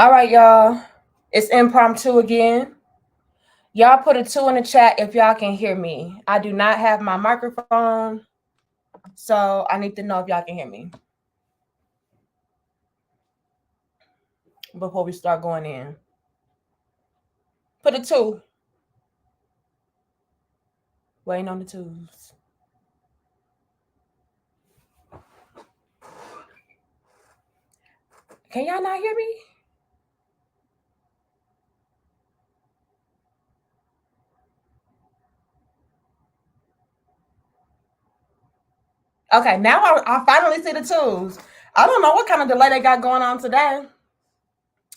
All right, y'all. It's impromptu again. Y'all put a 2 in the chat if y'all can hear me. I do not have my microphone, so I need to know if y'all can hear me before we start going in. Put a 2. Waiting on the 2s. Can y'all not hear me? Okay, now I finally see the 2s. I don't know what kind of delay they got going on today.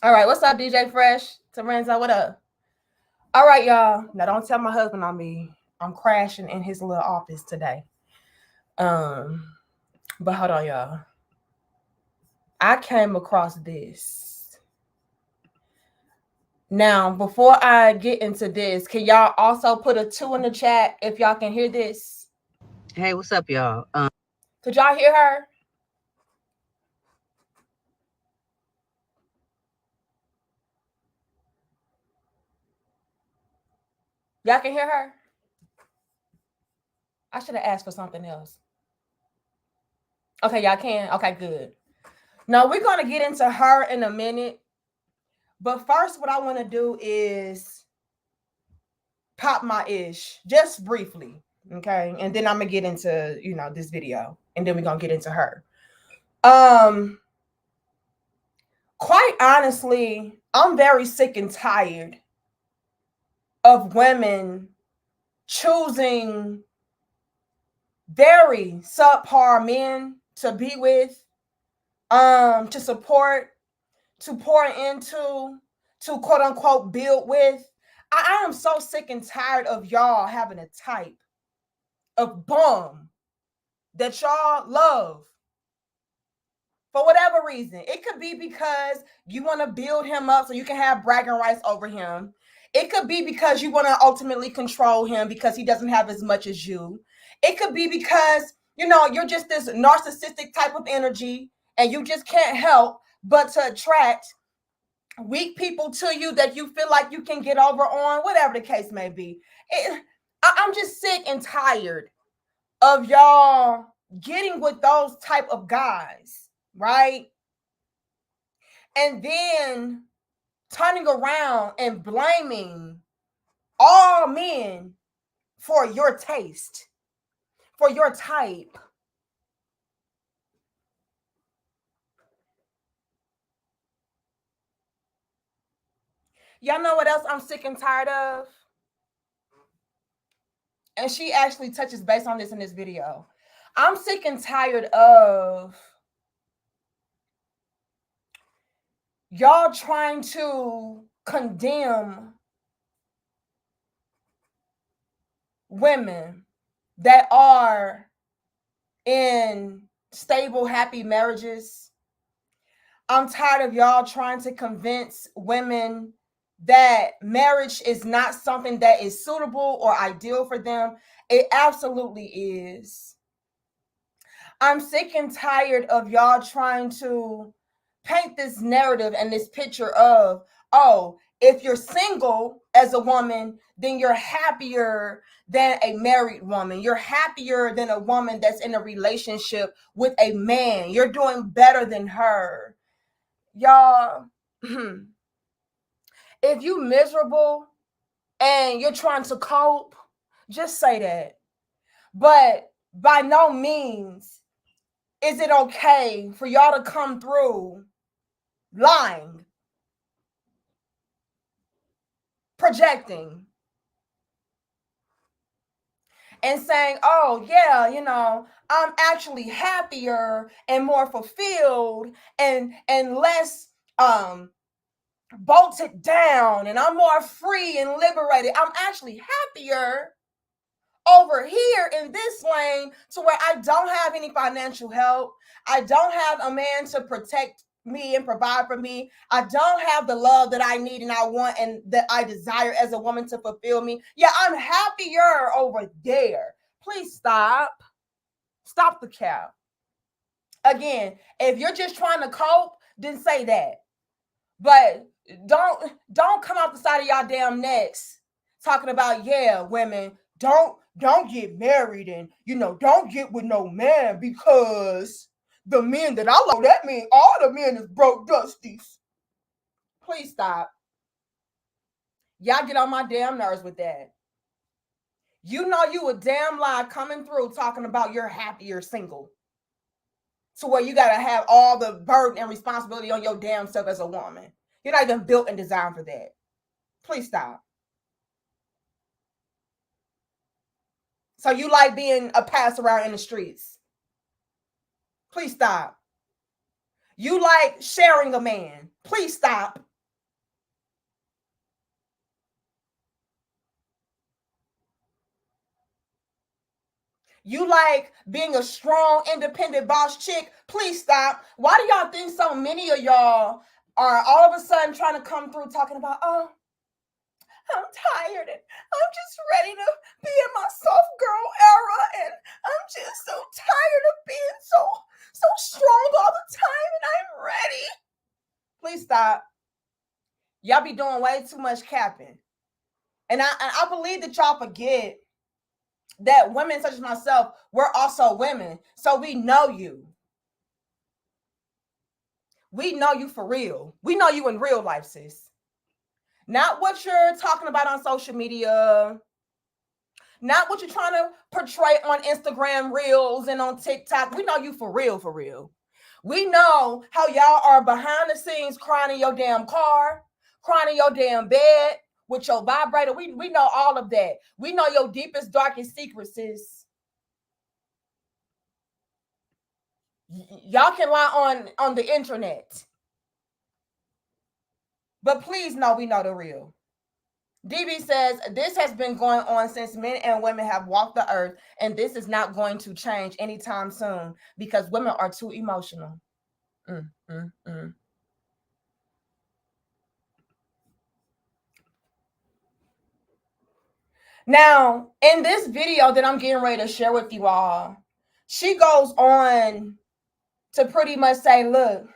All right, what's up, DJ Fresh? Terenzo, what up? All right, y'all. Now don't tell my husband on me. I'm crashing in his little office today. But hold on, y'all. I came across this. Now, before I get into this, can y'all also put a 2 in the chat if y'all can hear this? Hey, what's up, y'all? Could y'all hear her? Y'all can hear her? I should have asked for something else. Okay, y'all can? Okay, good. Now, we're going to get into her in a minute. But first, what I want to do is pop my ish just briefly. Okay. And then I'm going to get into, this video. And then we're going to get into her. Quite honestly, I'm very sick and tired of women choosing very subpar men to be with, to support, to pour into, to quote unquote build with. I am so sick and tired of y'all having a type of bum that y'all love for whatever reason. It could be because you want to build him up so you can have bragging rights over him. It could be because you want to ultimately control him because he doesn't have as much as you. It could be because, you're just this narcissistic type of energy and you just can't help but to attract weak people to you that you feel like you can get over on, whatever the case may be. I'm just sick and tired of y'all getting with those type of guys, right? And then turning around and blaming all men for your taste, for your type. Y'all know what else I'm sick and tired of? And she actually touches base on this in this video. I'm sick and tired of y'all trying to condemn women that are in stable, happy marriages. I'm tired of y'all trying to convince women that marriage is not something that is suitable or ideal for them. It absolutely is. I'm sick and tired of y'all trying to paint this narrative and this picture of, oh, if you're single as a woman, then you're happier than a married woman. You're happier than a woman that's in a relationship with a man. You're doing better than her. Y'all, if you miserable and you're trying to cope, just say that. But by no means is it okay for y'all to come through lying, projecting, and saying, oh, yeah, I'm actually happier and more fulfilled and less bolted down, and I'm more free and liberated. I'm actually happier over here in this lane to where I don't have any financial help. I don't have a man to protect me and provide for me. I don't have the love that I need and I want and that I desire as a woman to fulfill me. Yeah, I'm happier over there. Please stop. Stop the cap. Again, if you're just trying to cope, then say that. But don't come out the side of y'all damn necks talking about, yeah, women, don't get married, and don't get with no man because the men that I like, that mean all the men is broke dusties. Please stop. Y'all get on my damn nerves with that. You a damn lie coming through talking about you're happy you're single. To where you gotta have all the burden and responsibility on your damn self as a woman. You're not even built and designed for that. Please stop. So you like being a pass around in the streets. Please stop. You like sharing a man. Please stop. You like being a strong, independent boss chick. Please stop. Why do y'all think so many of y'all are all of a sudden trying to come through talking about, oh, I'm tired and I'm just ready to be in my soft girl era, and I'm just so tired of being so strong all the time, and I'm ready. Please stop. Y'all be doing way too much capping. And I believe that y'all forget that women such as myself, we're also women. So we know you. We know you for real. We know you in real life, sis. Not what you're talking about on social media, not what you're trying to portray on Instagram Reels and on TikTok. We know you for real, for real. We know how y'all are behind the scenes crying in your damn car, crying in your damn bed with your vibrator. We know all of that. We know your deepest, darkest secrets, sis. Y'all can lie on the internet. But please know we know the real. DB says this has been going on since men and women have walked the earth, and this is not going to change anytime soon because women are too emotional. Mm, mm, mm. Now, in this video that I'm getting ready to share with you all, she goes on to pretty much say, look,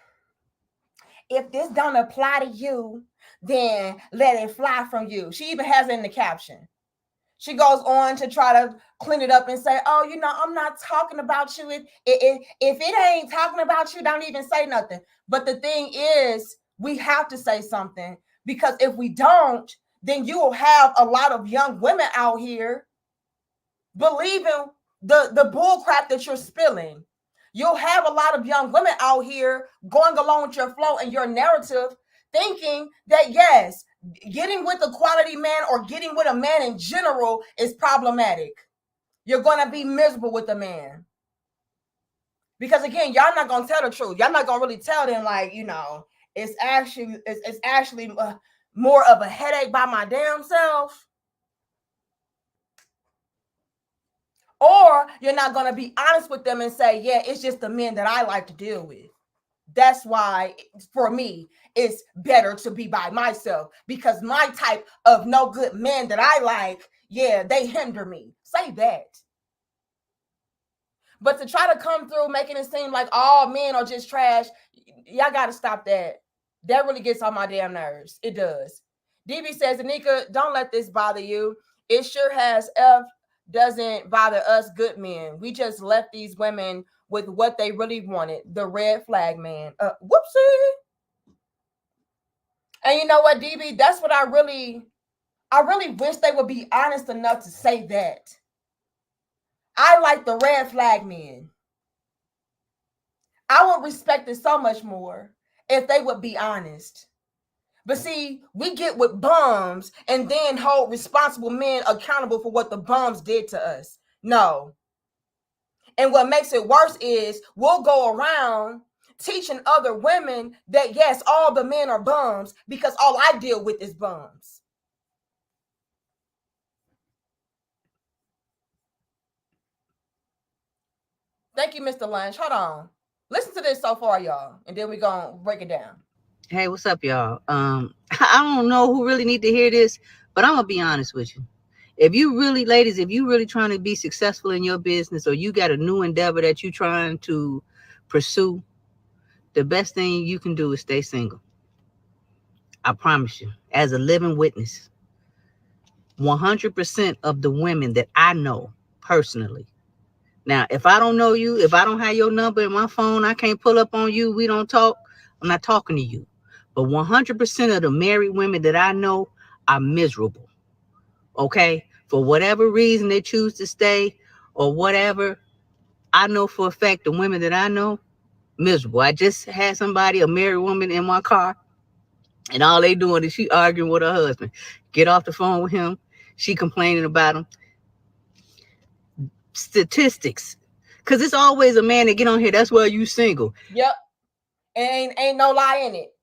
if this don't apply to you, then let it fly from you. She even has it in the caption. She goes on to try to clean it up and say, oh, I'm not talking about you. If it ain't talking about you, don't even say nothing. But the thing is, we have to say something, because if we don't, then you will have a lot of young women out here believing the bull crap that you're spilling. You'll have a lot of young women out here going along with your flow and your narrative, thinking that, yes, getting with a quality man or getting with a man in general is problematic. You're going to be miserable with a man. Because again, y'all not going to tell the truth. Y'all not going to really tell them, like, it's actually more of a headache by my damn self. Or you're not going to be honest with them and say, yeah, it's just the men that I like to deal with. That's why, for me, it's better to be by myself, because my type of no good men that I like, yeah, they hinder me. Say that. But to try to come through making it seem like all men are just trash, y'all got to stop that. That really gets on my damn nerves. It does. DB says, Anika, don't let this bother you. It sure has. Doesn't bother us good men. We just left these women with what they really wanted, the red flag man. Whoopsie. And you know what, DB? That's what I really wish they would be honest enough to say that. I like the red flag men. I would respect it so much more if they would be honest. But see, we get with bums and then hold responsible men accountable for what the bums did to us. No. And what makes it worse is we'll go around teaching other women that, yes, all the men are bums because all I deal with is bums. Thank you, Mr. Lunch. Hold on. Listen to this so far, y'all, and then we're going to break it down. Hey, what's up, y'all? I don't know who really need to hear this, but I'm gonna be honest with you. If you really, ladies, if you really trying to be successful in your business, or you got a new endeavor that you trying to pursue, the best thing you can do is stay single. I promise you, as a living witness, 100% of the women that I know personally. Now, if I don't know you, if I don't have your number in my phone, I can't pull up on you, we don't talk, I'm not talking to you. But 100% of the married women that I know are miserable, okay? For whatever reason they choose to stay or whatever, I know for a fact the women that I know, miserable. I just had somebody, a married woman in my car, and all they doing is she arguing with her husband. Get off the phone with him. She complaining about him. Statistics. Cause it's always a man that get on here. That's why you single. Yep. Ain't no lie in it.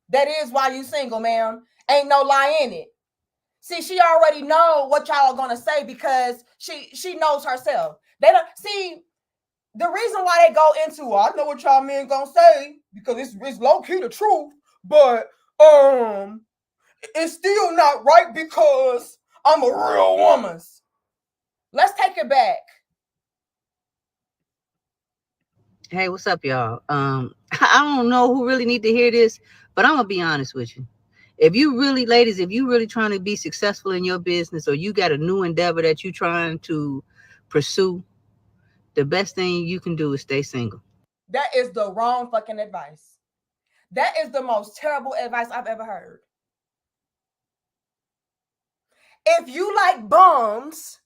That is why you single, ma'am. Ain't no lie in it. See, she already know what y'all are gonna say because she knows herself. They don't see the reason why they go into. Well, I know what y'all men gonna say because it's low key the truth, but it's still not right because I'm a real woman. Let's take it back. Hey, what's up, y'all? I don't know who really need to hear this, but I'm gonna be honest with you. If you really, ladies, if you really trying to be successful in your business or you got a new endeavor that you trying to pursue, the best thing you can do is stay single. That is the wrong fucking advice. That is the most terrible advice I've ever heard. If you like bums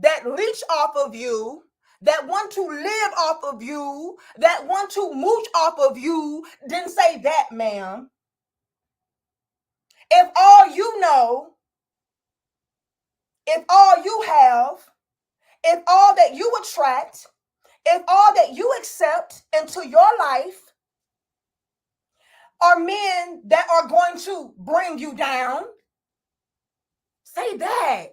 that leech off of you, that want to live off of you, that want to mooch off of you, then say that, ma'am. If all you know, if all you have, if all that you attract, if all that you accept into your life are men that are going to bring you down, say that.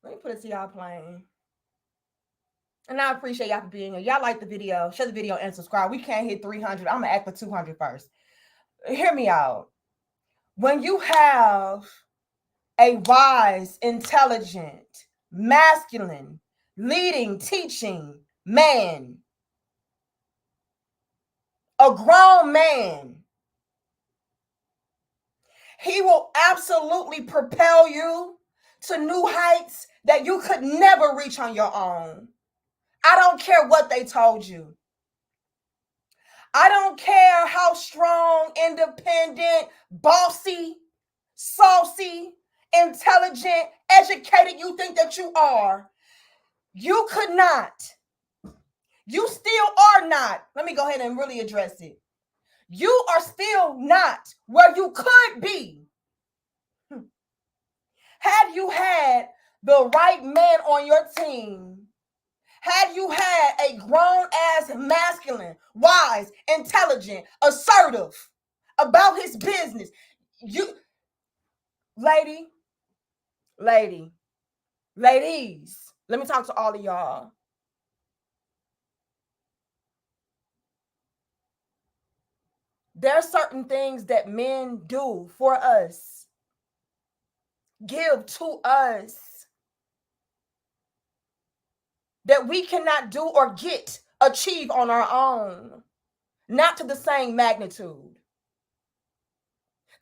Let me put it to y'all playing. And I appreciate y'all for being here. Y'all like the video, share the video and subscribe. We can't hit 300. I'm going to act for 200 first. Hear me out. When you have a wise, intelligent, masculine, leading, teaching man, a grown man, he will absolutely propel you to new heights that you could never reach on your own. I don't care what they told you. I don't care how strong, independent, bossy, saucy, intelligent, educated you think that you are. You could not. You still are not. Let me go ahead and really address it. You are still not where you could be. Had you had the right man on your team, had you had a grown ass, masculine, wise, intelligent, assertive about his business, you, lady, ladies, let me talk to all of y'all. There are certain things that men do for us, give to us, that we cannot do or achieve on our own, not to the same magnitude.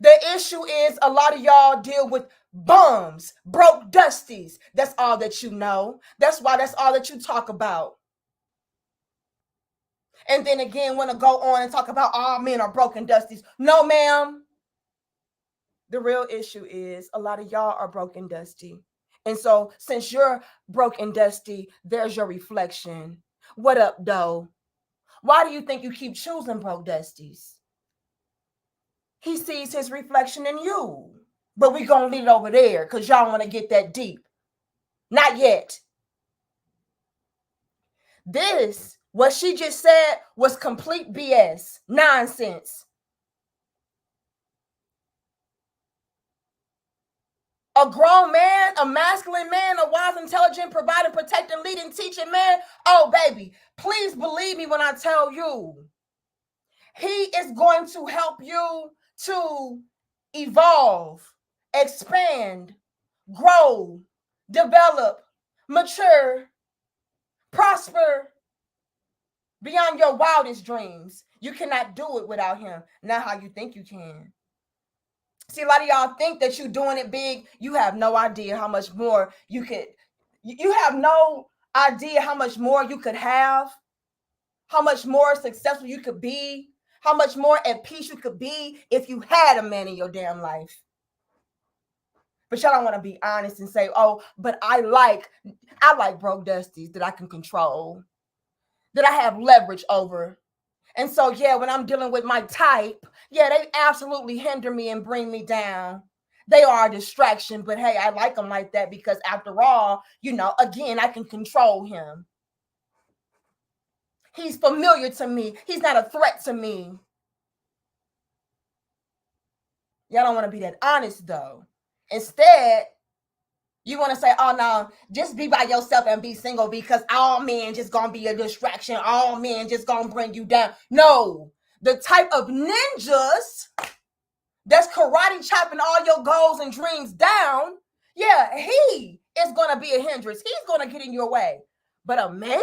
The issue is a lot of y'all deal with bums, broke dusties. That's all that you know. That's why that's all that you talk about. And then again, want to go on and talk about all men are broken dusties. No, ma'am. The real issue is a lot of y'all are broken dusty. And so since you're broken dusty, there's your reflection. What up, though? Why do you think you keep choosing broke dusties? He sees his reflection in you. But we gonna leave it over there because y'all want to get that deep. Not yet. This, what she just said, was complete BS. Nonsense. A grown man, a masculine man, a wise, intelligent, providing, protecting, leading, teaching man. Oh, baby, please believe me when I tell you, he is going to help you to evolve, expand, grow, develop, mature, prosper beyond your wildest dreams. You cannot do it without him. Not how you think you can. See, a lot of y'all think that you're doing it big. You have no idea how much more you could. You have no idea how much more you could have, how much more successful you could be, how much more at peace you could be if you had a man in your damn life. But y'all don't want to be honest and say, oh, but I like broke dusties that I can control, that I have leverage over. And so, yeah, when I'm dealing with my type, yeah, they absolutely hinder me and bring me down. They are a distraction, but hey, I like them like that because after all, again, I can control him. He's familiar to me. He's not a threat to me. Y'all don't want to be that honest, though. Instead, you want to say, oh, no, just be by yourself and be single because all men just going to be a distraction. All men just going to bring you down. No, the type of ninjas that's karate chopping all your goals and dreams down, yeah, he is going to be a hindrance. He's going to get in your way. But a man?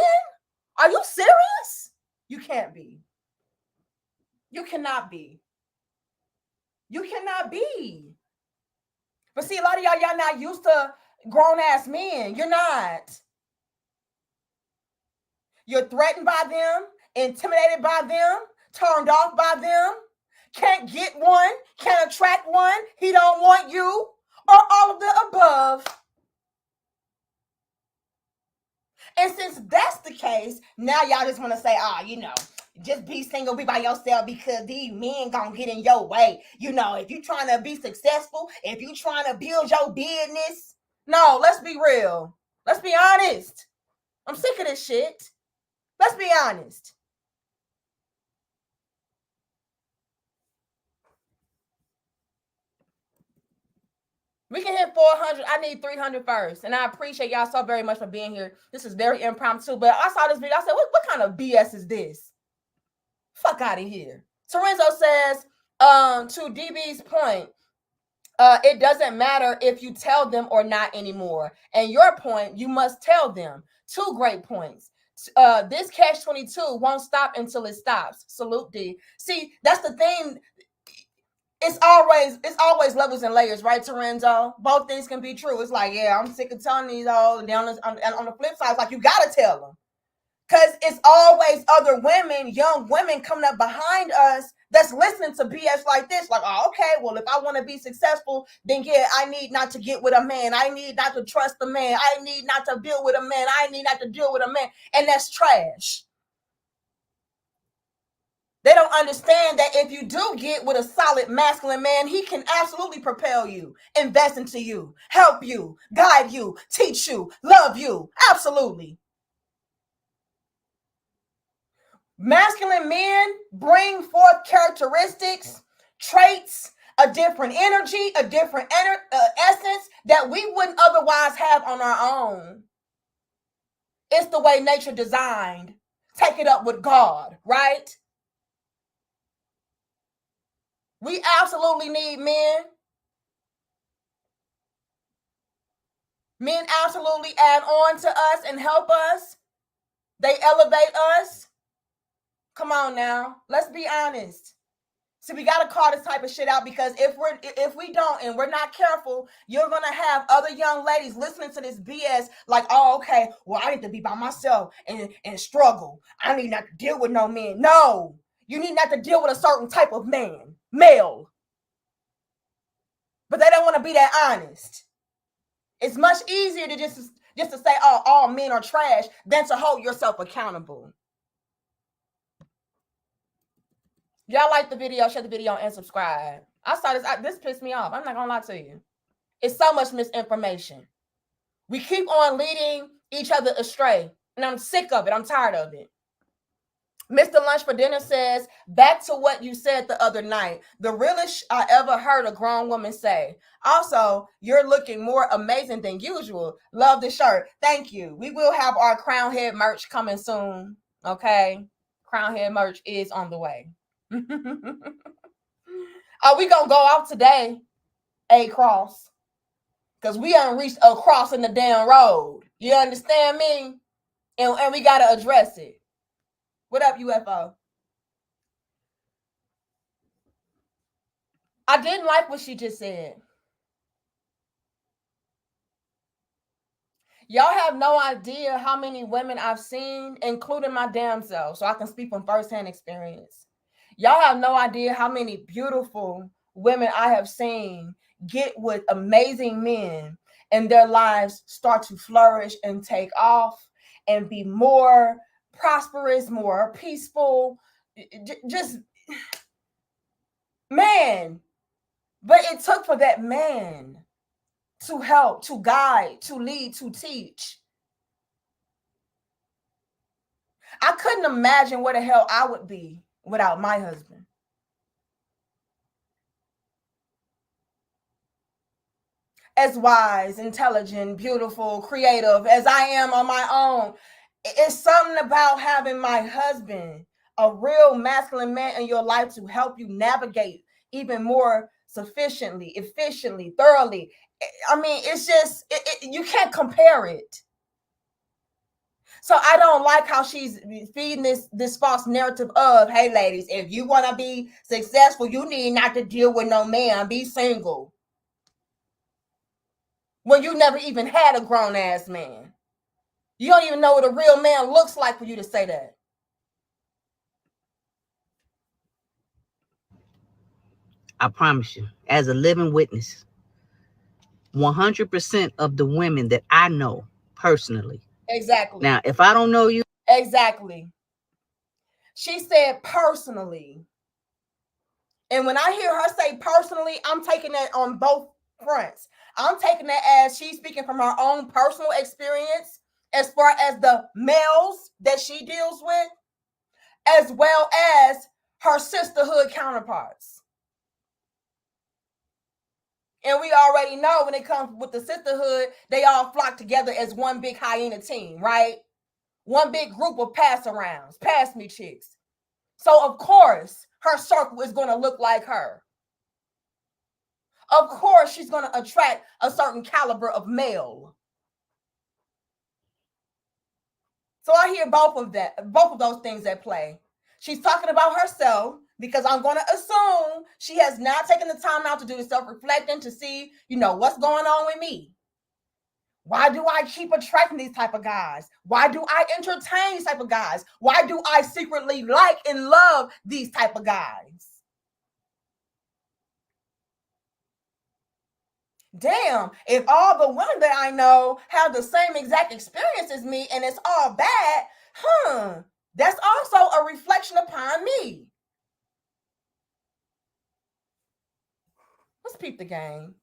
Are you serious? You can't be. You cannot be. You cannot be. But see, a lot of y'all not used to grown-ass men. You're not. You're threatened by them, intimidated by them, turned off by them, can't get one, can't attract one, he don't want you, or all of the above. And since that's the case, now y'all just want to say, just be single, be by yourself because these men gonna get in your way. If you trying to be successful, if you trying to build your business. No, let's be real. Let's be honest. I'm sick of this shit. Let's be honest. We can hit 400. I need 300 first. And I appreciate y'all so very much for being here. This is very impromptu. But I saw this video. I said, what kind of BS is this? Fuck out of here. Torenzo says, to DB's point, it doesn't matter if you tell them or not anymore. And your point, you must tell them. 2 great points. This catch-22 won't stop until it stops. Salute, D. See, that's the thing. It's always levels and layers, right, Torenzo? Both things can be true. It's like, yeah, I'm sick of telling these all. And on the flip side, it's like, you got to tell them. Because it's always other women, young women coming up behind us that's listening to BS like this. Like, oh, okay, well, if I want to be successful, then yeah, I need not to get with a man. I need not to trust a man. I need not to build with a man. I need not to deal with a man. And that's trash. They don't understand that if you do get with a solid masculine man, he can absolutely propel you, invest into you, help you, guide you, teach you, love you. Absolutely. Masculine men bring forth characteristics, traits, a different energy, a different essence that we wouldn't otherwise have on our own. It's the way nature designed. Take it up with God, right? We absolutely need men. Men absolutely add on to us and help us. They elevate us. Come on now. Let's be honest. So we got to call this type of shit out because if we don't and we're not careful, you're going to have other young ladies listening to this BS like, oh, okay, well, I need to be by myself and struggle. I need not to deal with no men. No, you need not to deal with a certain type of man, male. But they don't want to be that honest. It's much easier to just to say, oh, all men are trash than to hold yourself accountable. Y'all like the video, share the video, and subscribe. I saw this. This pissed me off. I'm not going to lie to you. It's so much misinformation. We keep on leading each other astray. And I'm sick of it. I'm tired of it. Mr. Lunch for Dinner says, back to what you said the other night. The realest I ever heard a grown woman say. Also, you're looking more amazing than usual. Love the shirt. Thank you. We will have our Crown Head merch coming soon. Okay? Crown Head merch is on the way. Are we gonna go out today? A cross. Because we haven't reached a cross in the damn road. You understand me? And we got to address it. What up, UFO? I didn't like what she just said. Y'all have no idea how many women I've seen, including my damn self, so I can speak from firsthand experience. Y'all have no idea how many beautiful women I have seen get with amazing men and their lives start to flourish and take off and be more prosperous, more peaceful. Just, man. But it took for that man to help, to guide, to lead, to teach. I couldn't imagine where the hell I would be without my husband. As wise, intelligent, beautiful, creative as I am on my own, it's something about having my husband, a real masculine man in your life to help you navigate even more sufficiently, efficiently, thoroughly. I mean, it's just, you can't compare it. So I don't like how she's feeding this false narrative of, hey ladies, if you want to be successful, you need not to deal with no man, be single. When you never even had a grown ass man. You don't even know what a real man looks like for you to say that. I promise you, as a living witness, 100% of the women that I know personally. Exactly. Now, if I don't know you, Exactly. She said personally. And when I hear her say personally, I'm taking that on both fronts. I'm taking that as she's speaking from her own personal experience as far as the males that she deals with, as well as her sisterhood counterparts. And we already know when it comes with the sisterhood, they all flock together as one big hyena team, right? One big group of pass arounds, pass me chicks. So, of course, her circle is going to look like her. Of course, she's going to attract a certain caliber of male. So I hear both of those things at play. She's talking about herself because I'm going to assume she has not taken the time out to do the self-reflecting to see, what's going on with me. Why do I keep attracting these type of guys? Why do I entertain these type of guys? Why do I secretly like and love these type of guys? Damn, if all the women that I know have the same exact experience as me and it's all bad, that's also a reflection upon me. Let's peep the game.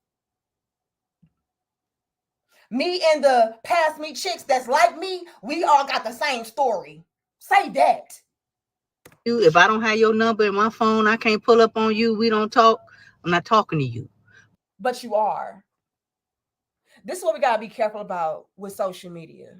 Me and the past me chicks that's like me, we all got the same story. Say that. if I don't have your number in my phone, I can't pull up on you. We don't talk. I'm not talking to you. But you are. This is what we got to be careful about with social media.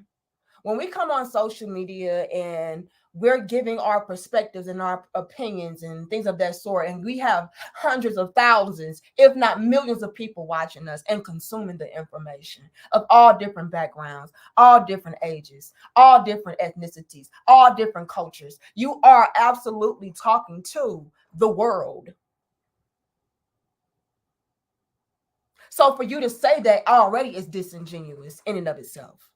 When we come on social media and we're giving our perspectives and our opinions and things of that sort, and we have hundreds of thousands, if not millions of people watching us and consuming the information of all different backgrounds, all different ages, all different ethnicities, all different cultures, you are absolutely talking to the world. So for you to say that already is disingenuous in and of itself.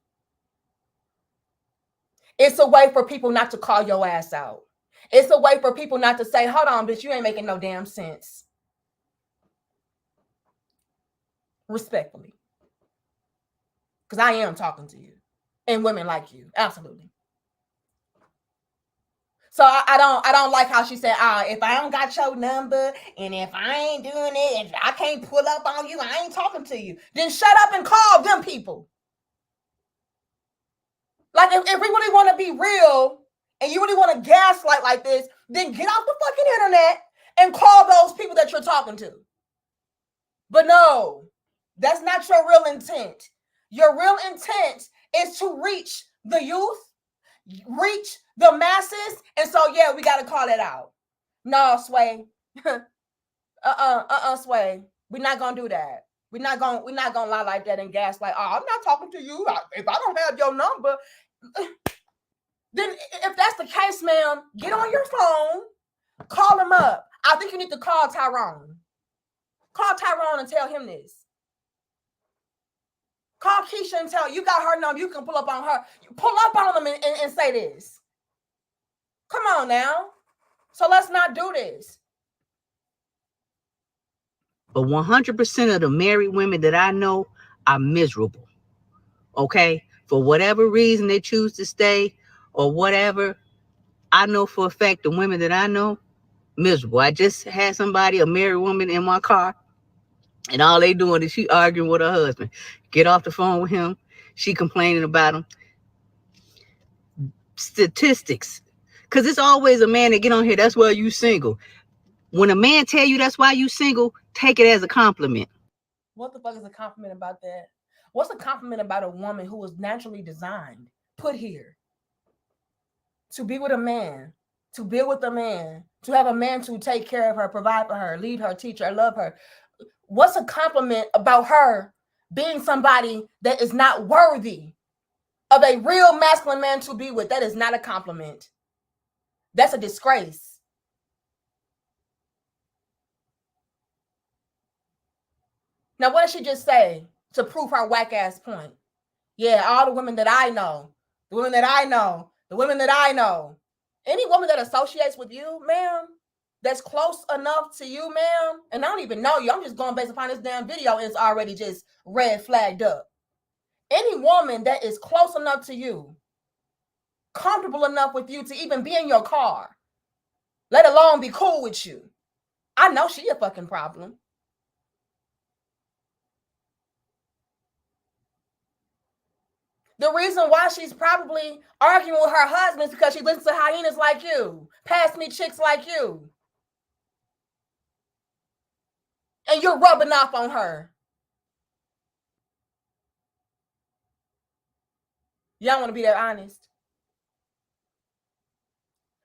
It's a way for people not to call your ass out. It's a way for people not to say, hold on, bitch, you ain't making no damn sense. Respectfully. Because I am talking to you. And women like you. Absolutely. So I don't like how she said, if I don't got your number and if I ain't doing it, if I can't pull up on you, I ain't talking to you. Then shut up and call them people. Like if we really want to be real and you really want to gaslight like this, then get off the fucking internet and call those people that you're talking to. But no, that's not your real intent. Your real intent is to reach the youth, reach the masses, and so yeah, we got to call it out. No, Sway. Sway. We're not gonna do that. We're not gonna lie like that and gaslight. I'm not talking to you. If I don't have your number, then if that's the case, ma'am, get on your phone, call him up. I think you need to call Tyrone. Call Tyrone and tell him this. Call Keisha and tell you got her number. You can pull up on her. Pull up on them and say this. Come on now. So let's not do this. But 100% of the married women that I know are miserable. Okay? For whatever reason they choose to stay or whatever, I know for a fact the women that I know, miserable. I just had somebody, a married woman in my car, and all they doing is she arguing with her husband. Get off the phone with him. She complaining about him. Statistics. Because it's always a man that get on here, that's why you single. When a man tell you that's why you single, take it as a compliment. What the fuck is a compliment about that? What's a compliment about a woman who was naturally designed, put here, to be with a man, to build with a man, to have a man to take care of her, provide for her, lead her, teach her, love her? What's a compliment about her being somebody that is not worthy of a real masculine man to be with? That is not a compliment. That's a disgrace. Now, what did she just say to prove her whack ass point? Yeah, all the women that I know, the women that I know, the women that I know. Any woman that associates with you, ma'am, that's close enough to you, ma'am, and I don't even know you. I'm just going based upon this damn video and it's already just red flagged up. Any woman that is close enough to you, comfortable enough with you to even be in your car, let alone be cool with you, I know she a fucking problem. The reason why she's probably arguing with her husband is because she listens to hyenas like you, past me chicks like you. And you're rubbing off on her. Y'all want to be that honest?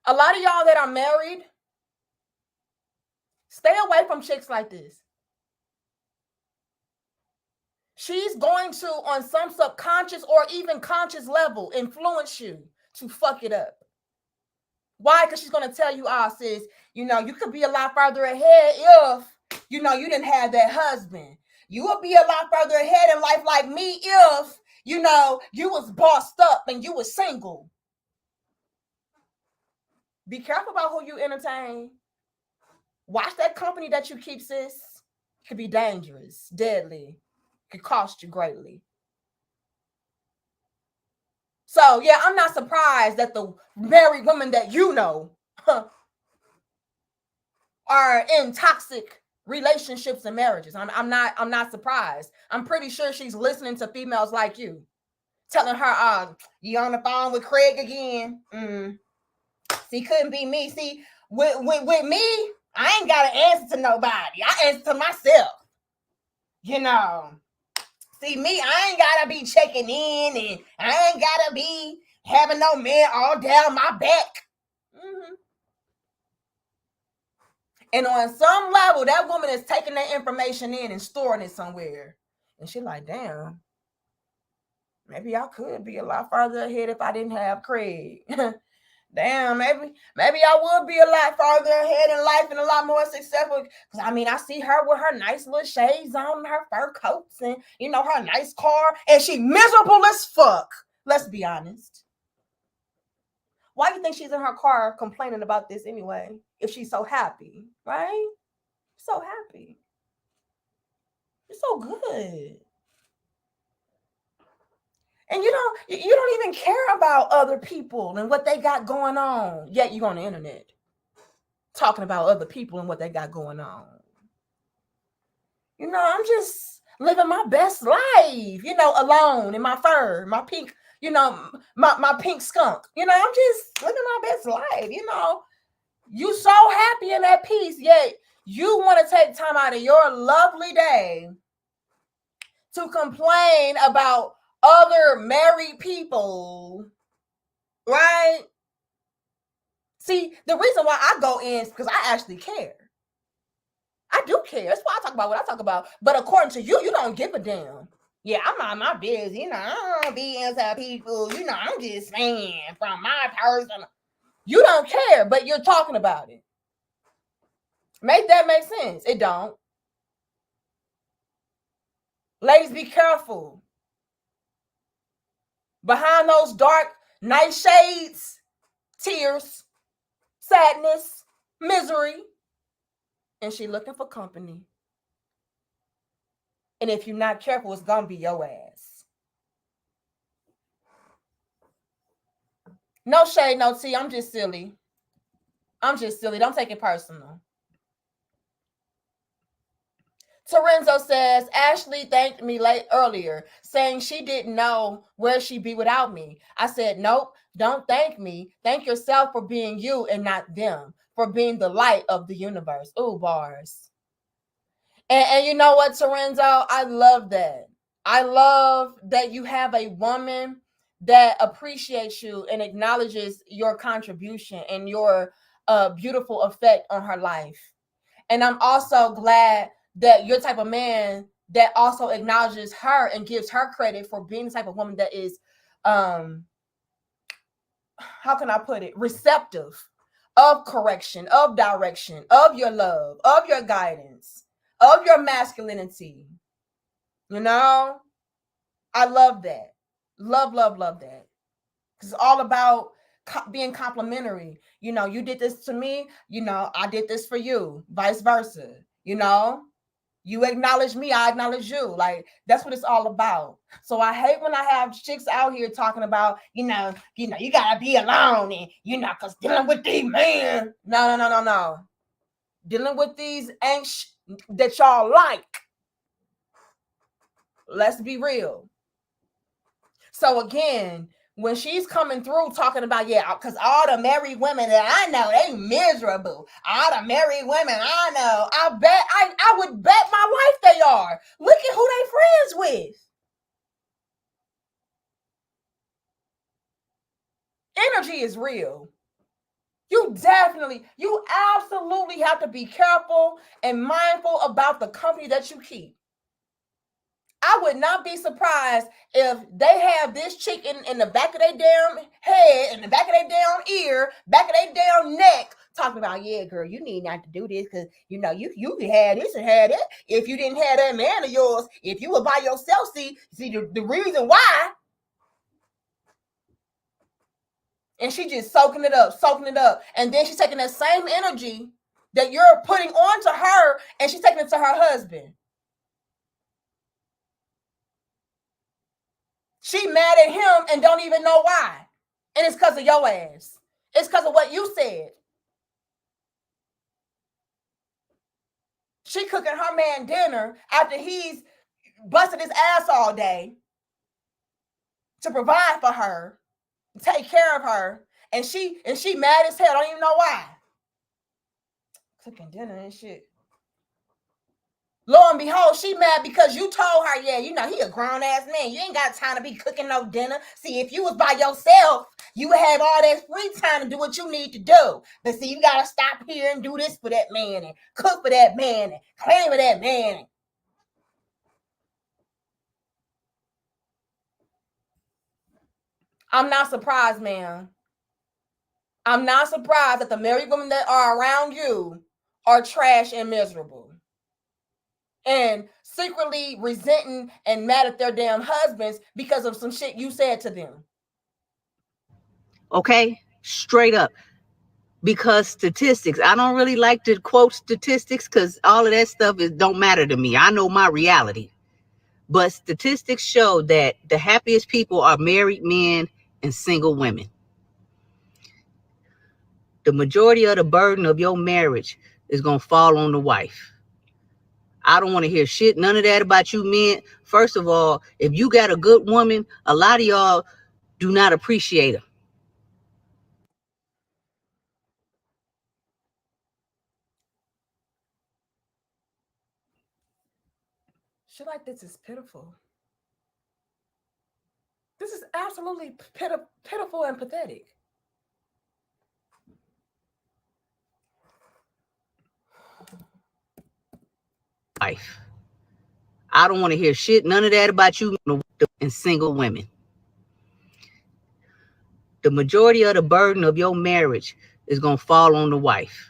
A lot of y'all that are married, stay away from chicks like this. She's going to, on some subconscious or even conscious level, influence you to fuck it up. Why? Because she's going to tell you, sis, you could be a lot further ahead if, you didn't have that husband. You would be a lot further ahead in life like me if, you was bossed up and you was single. Be careful about who you entertain. Watch that company that you keep, sis. It could be dangerous, deadly. It could cost you greatly. So, yeah, I'm not surprised that the married women that you know are in toxic relationships and marriages. I'm not surprised. I'm pretty sure she's listening to females like you, telling her, you on the phone with Craig again. See, couldn't be me. See, with me, I ain't got to answer to nobody. I answer to myself. See, me, I ain't got to be checking in and I ain't got to be having no man all down my back. And on some level, that woman is taking that information in and storing it somewhere. And she's like, damn, maybe I could be a lot farther ahead if I didn't have Craig. Damn, maybe I would be a lot farther ahead in life and a lot more successful. Because, I see her with her nice little shades on and her fur coats and, her nice car. And she miserable as fuck. Let's be honest. Why do you think she's in her car complaining about this anyway? If she's so happy, right? So happy. You're so good. And you don't even care about other people and what they got going on. Yet you're on the internet talking about other people and what they got going on. I'm just living my best life, alone in my fur, my pink, my pink skunk. I'm just living my best life, You so happy in that peace, yet you want to take time out of your lovely day to complain about other married people, right? See, the reason why I go in is because I actually care. I do care. That's why I talk about what I talk about. But according to you, you don't give a damn. Yeah, I'm on my business. I don't be into people. I'm just saying from my person. You don't care, but you're talking about it. Make that make sense? It don't. Ladies, be careful. Behind those dark night shades, tears, sadness, misery, and she looking for company. And if you're not careful, it's gonna be your ass. No shade, no tea. I'm just silly. I'm just silly. Don't take it personal. Torenzo says, Ashley thanked me late earlier, saying she didn't know where she'd be without me. I said, nope, don't thank me. Thank yourself for being you and not them, for being the light of the universe. Ooh, bars. And you know what, Torenzo? I love that. I love that you have a woman that appreciates you and acknowledges your contribution and your beautiful effect on her life. And I'm also glad that you're the type of man that also acknowledges her and gives her credit for being the type of woman that is, how can I put it, receptive of correction, of direction, of your love, of your guidance, of your masculinity. You know, I love that. Love, love, love that. It's all about being complimentary. You did this to me. I did this for you. Vice versa. You know, you acknowledge me, I acknowledge you. Like, that's what it's all about. So I hate when I have chicks out here talking about, you gotta be alone and cause dealing with these men. No, no, no, no, no. Dealing with these ain't that y'all like. Let's be real. So again, when she's coming through talking about, yeah, because all the married women that I know, they miserable. All the married women I know, I would bet my life they are. Look at who they friends with. Energy is real. You absolutely have to be careful and mindful about the company that you keep. I would not be surprised if they have this chick in the back of their damn head, in the back of their damn ear, back of their damn neck, talking about, yeah, girl, you need not to do this because you can have this and have that. If you didn't have that man of yours, if you were by yourself, see the reason why. And she just soaking it up, and then she's taking that same energy that you're putting onto her, and she's taking it to her husband. She mad at him and don't even know why. And it's because of your ass. It's because of what you said. She cooking her man dinner after he's busted his ass all day to provide for her, take care of her, and she mad as hell. Don't even know why. Cooking dinner and shit. Lo and behold, she mad because you told her, yeah, he a grown ass man. You ain't got time to be cooking no dinner. See, if you was by yourself, you would have all that free time to do what you need to do. But see, you gotta stop here and do this for that man and cook for that man and clean for that man. I'm not surprised, man. I'm not surprised that the married women that are around you are trash and miserable. And secretly resenting and mad at their damn husbands because of some shit you said to them. Okay? Straight up. Because statistics, I don't really like to quote statistics because all of that stuff don't matter to me. I know my reality. But statistics show that the happiest people are married men and single women. The majority of the burden of your marriage is going to fall on the wife. I don't want to hear shit, none of that about you men. First of all, if you got a good woman, a lot of y'all do not appreciate her. Shit like this is pitiful. This is absolutely pitiful and pathetic. Wife. I don't want to hear shit, none of that about you and single women. The majority of the burden of your marriage is going to fall on the wife.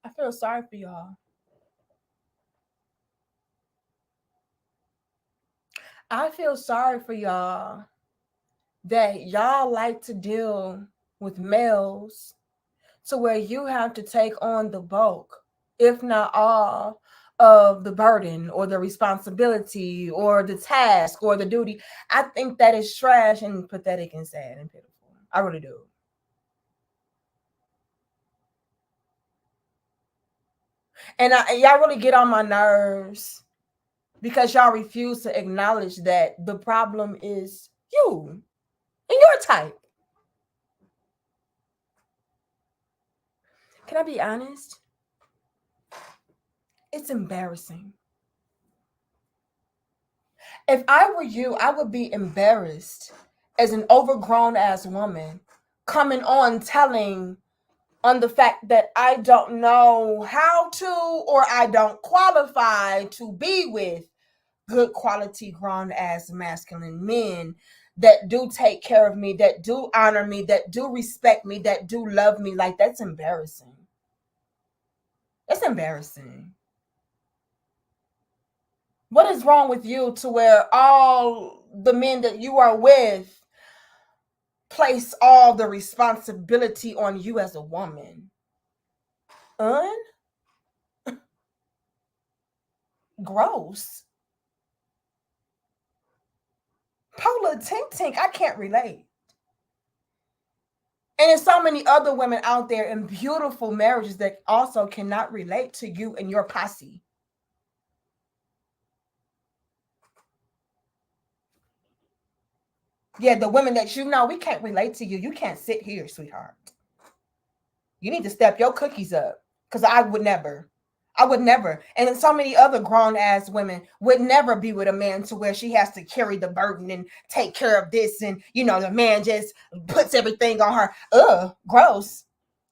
I feel sorry for y'all. I feel sorry for y'all that y'all like to deal with males to where you have to take on the bulk, if not all, of the burden or the responsibility or the task or the duty. I think that is trash and pathetic and sad and pitiful. I really do. And y'all really get on my nerves because y'all refuse to acknowledge that the problem is you and your type. Can I be honest? It's embarrassing. If I were you, I would be embarrassed as an overgrown ass woman coming on telling on the fact that I don't know how to or I don't qualify to be with good quality grown ass masculine men that do take care of me, that do honor me, that do respect me, that do love me. Like, that's embarrassing. It's embarrassing. What is wrong with you to where all the men that you are with place all the responsibility on you as a woman? Gross. Polar tink tink, I can't relate. And there's so many other women out there in beautiful marriages that also cannot relate to you and your posse. Yeah, the women that you know, we can't relate to you. You can't sit here, sweetheart. You need to step your cookies up. Because I would never. I would never. And then so many other grown ass women would never be with a man to where she has to carry the burden and take care of this. And, you know, the man just puts everything on her. Ugh, gross.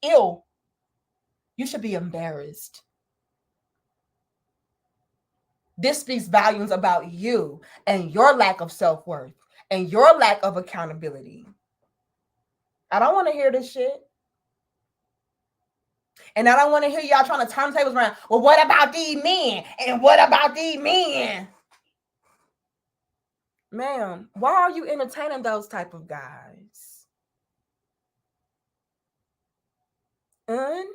Ew. You should be embarrassed. This speaks volumes about you and your lack of self worth and your lack of accountability. I don't want to hear this shit. And I don't want to hear y'all trying to turn tables around. Well, what about these men? And what about these men? Ma'am, why are you entertaining those type of guys? Un?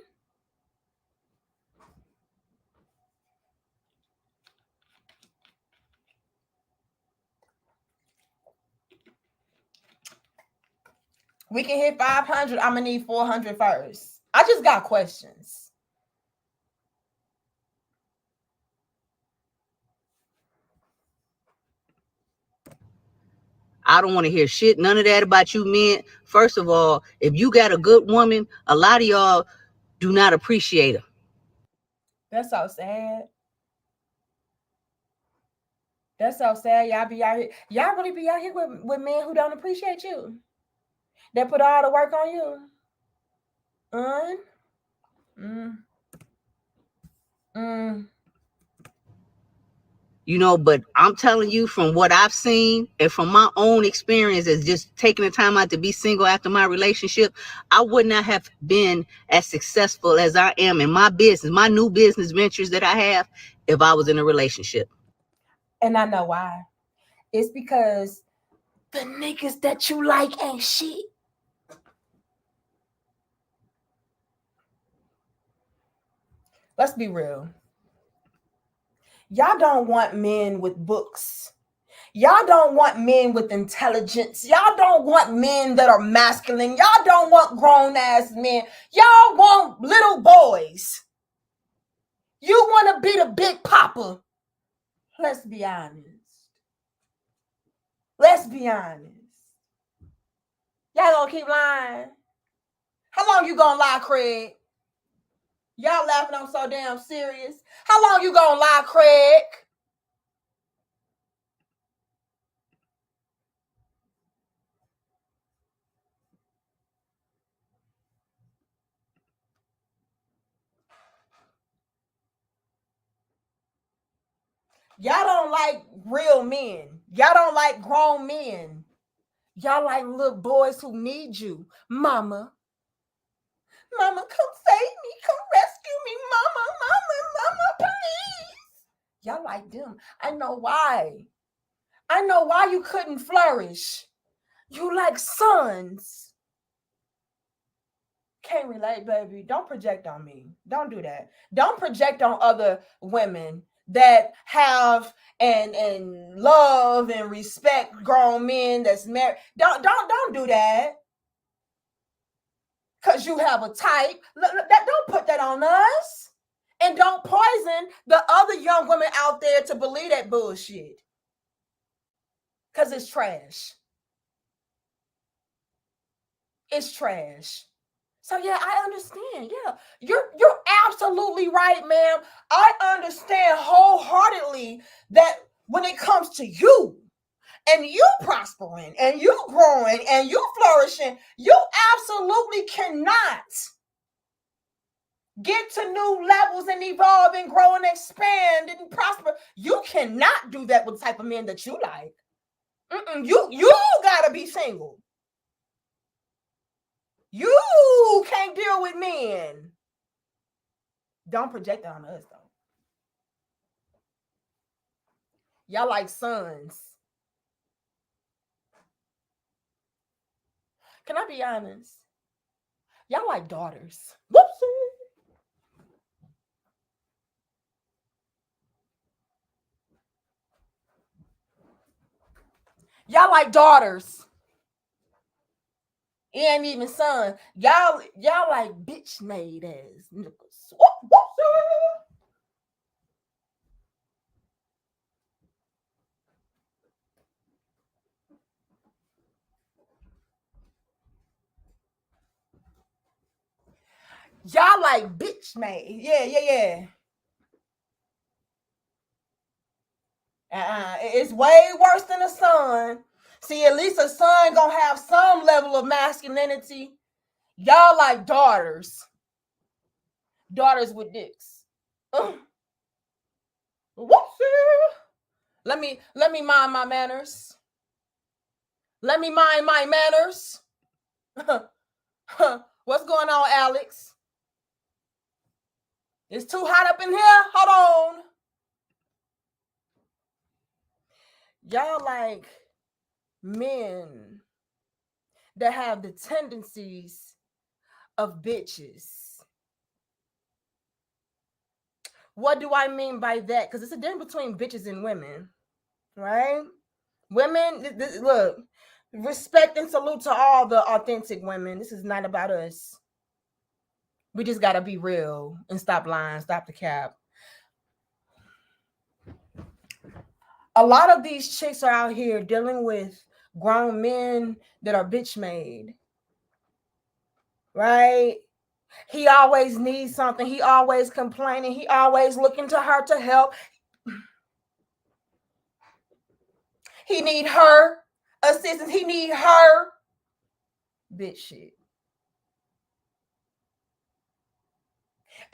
We can hit 500. I'm going to need 400 first. I just got questions. I don't want to hear shit, none of that about you men. First of all, if you got a good woman, a lot of y'all do not appreciate her. That's so sad. That's so sad. Y'all be out here. Y'all really be out here with men who don't appreciate you. That put all the work on you. Un? Mm. Mm. You know, but I'm telling you from what I've seen and from my own experience as just taking the time out to be single after my relationship, I would not have been as successful as I am in my business, my new business ventures that I have, if I was in a relationship. And I know why. It's because the niggas that you like ain't shit. Let's be real. Y'all don't want men with books. Y'all don't want men with intelligence. Y'all don't want men that are masculine. Y'all don't want grown ass men. Y'all want little boys. You want to be the big papa. Let's be honest. Let's be honest. Y'all gonna keep lying? How long you gonna lie, Craig? Y'all laughing, I'm so damn serious. How long you gonna lie, Craig? Y'all don't like real men. Y'all don't like grown men. Y'all like little boys who need you. Mama, mama, come save me. Come rescue me. Mama, mama, mama, please. Y'all like them. I know why. I know why you couldn't flourish. You like sons. Can't relate, baby. Don't project on me. Don't do that. Don't project on other women that have and love and respect grown men that's married. Don't do that. Cause you have a type. Don't put that on us. And don't poison the other young women out there to believe that bullshit. Cause it's trash. It's trash. So yeah, I understand. Yeah, you're absolutely right, ma'am. I understand wholeheartedly that when it comes to you and you prospering and you growing and you flourishing, you absolutely cannot get to new levels and evolve and grow and expand and prosper. You cannot do that with the type of men that you like. You gotta be single. You can't deal with men. Don't project that on us though. Y'all like sons. Can I be honest? Y'all like daughters. Whoopsie. Y'all like daughters. It ain't even son. Y'all like bitch made ass niggas. Whoopsie. Y'all like bitch made. Yeah. It's way worse than a son. See, at least a son gonna have some level of masculinity. Y'all like daughters. Daughters with dicks. Whoopsie. Let me mind my manners. Let me mind my manners. What's going on, Alex? It's too hot up in here. Hold on. Y'all like men that have the tendencies of bitches. What do I mean by that? Because it's a difference between bitches and women, right? Women, look, respect and salute to all the authentic women. This is not about us. We just got to be real and stop lying, stop the cap. A lot of these chicks are out here dealing with grown men that are bitch made, right? He always needs something. He always complaining. He always looking to her to help. He need her assistance. He need her bitch shit.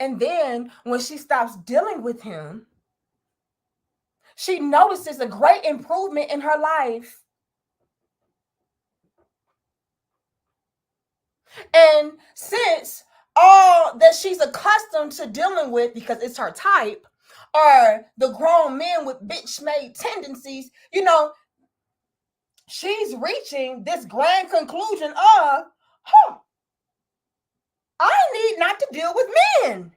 And then when she stops dealing with him, she notices a great improvement in her life. And since all that she's accustomed to dealing with, because it's her type, are the grown men with bitch made tendencies, she's reaching this grand conclusion of, I need not to deal with men.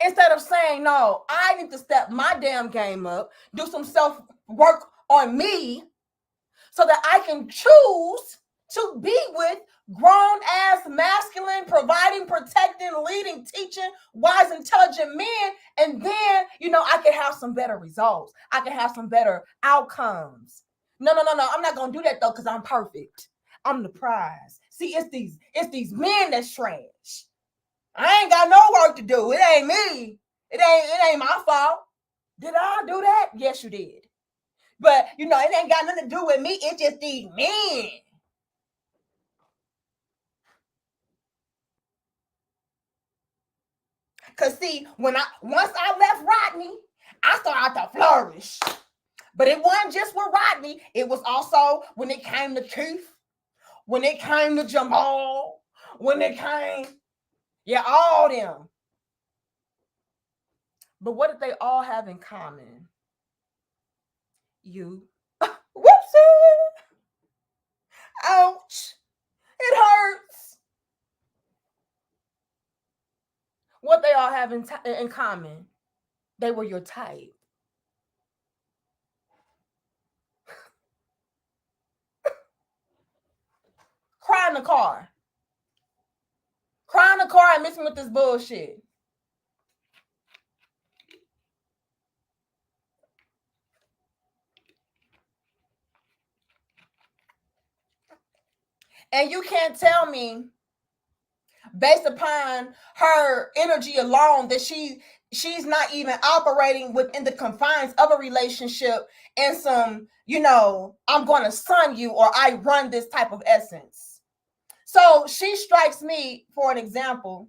Instead of saying, no, I need to step my damn game up, do some self work on me so that I can choose to be with grown ass, masculine, providing, protecting, leading, teaching, wise, intelligent men. And then, I can have some better results. I can have some better outcomes. No. I'm not going to do that though, because I'm perfect. I'm the prize. See, it's these men that's trash. I ain't got no work to do. It ain't me. It ain't my fault. Did I do that? Yes, you did. But it ain't got nothing to do with me. It's just these men. Cause see, once I left Rodney, I started to flourish. But it wasn't just with Rodney. It was also when it came to Keith, when it came to Jamal, when it came, yeah, all them. But what did they all have in common? You. Whoopsie. Ouch. It hurts. What they all have in common? They were your type. Cry in the car. Cry in the car and miss me with this bullshit. And you can't tell me, based upon her energy alone, that she's not even operating within the confines of a relationship and some, I'm going to son you or I run this type of essence. So she strikes me, for an example,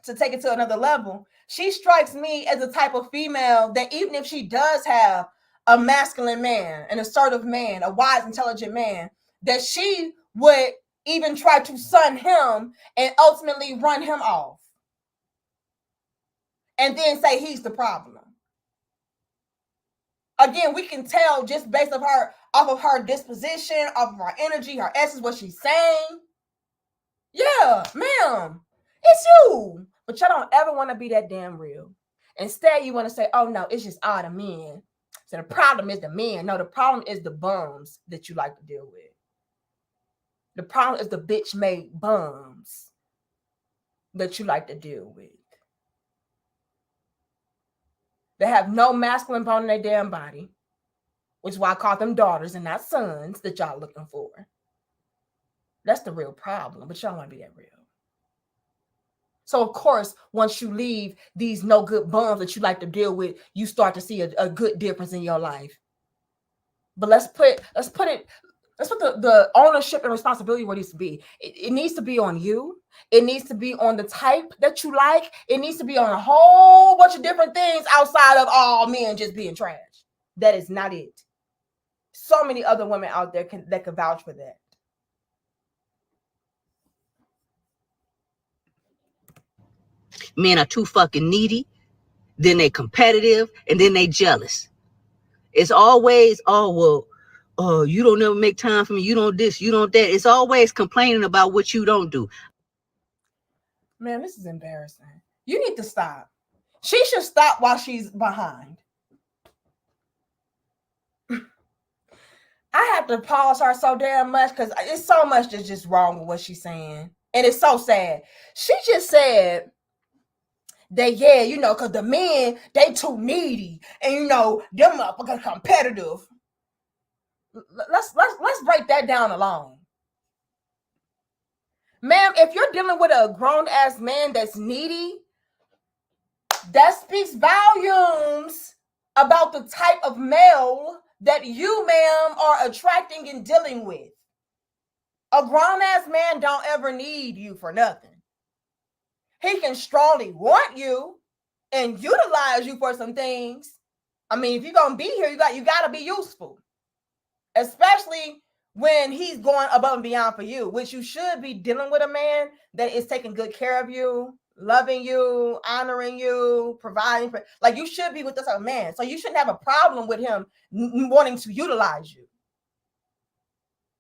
to take it to another level, she strikes me as a type of female that even if she does have a masculine man, an assertive man, a wise, intelligent man, that she would even try to son him and ultimately run him off. And then say he's the problem. Again, we can tell just based off of her disposition, off of her energy, her essence, what she's saying. Yeah, ma'am, it's you. But y'all don't ever want to be that damn real. Instead, you want to say, oh no, it's just all the men. So the problem is the men. No, the problem is the bums that you like to deal with. The problem is the bitch made bums that you like to deal with. They have no masculine bone in their damn body, which is why I call them daughters and not sons that y'all looking for. That's the real problem, but y'all want to be that real. So, of course, once you leave these no good bums that you like to deal with, you start to see a good difference in your life. But let's put the ownership and responsibility where it needs to be. It needs to be on you. It needs to be on the type that you like. It needs to be on a whole bunch of different things outside of all men just being trash. That is not it. So many other women out there that can vouch for that. Men are too fucking needy, then they competitive, and then they jealous. It's always, you don't never make time for me, you don't this, you don't that. It's always complaining about what you don't do. Man, this is embarrassing. You need to stop. She should stop while she's behind. I have to pause her so damn much because it's so much that's just wrong with what she's saying. And it's so sad. She just said that, yeah, because the men, they too needy. And, them motherfuckers competitive. Let's break that down alone. Ma'am, if you're dealing with a grown-ass man that's needy, that speaks volumes about the type of male that you, ma'am, are attracting and dealing with. A grown-ass man don't ever need you for nothing. He can strongly want you and utilize you for some things. I mean, if you're going to be here, you got to be useful. Especially when he's going above and beyond for you, which you should be dealing with a man that is taking good care of you, loving you, honoring you, providing for, like, you should be with this other man. So you shouldn't have a problem with him wanting to utilize you.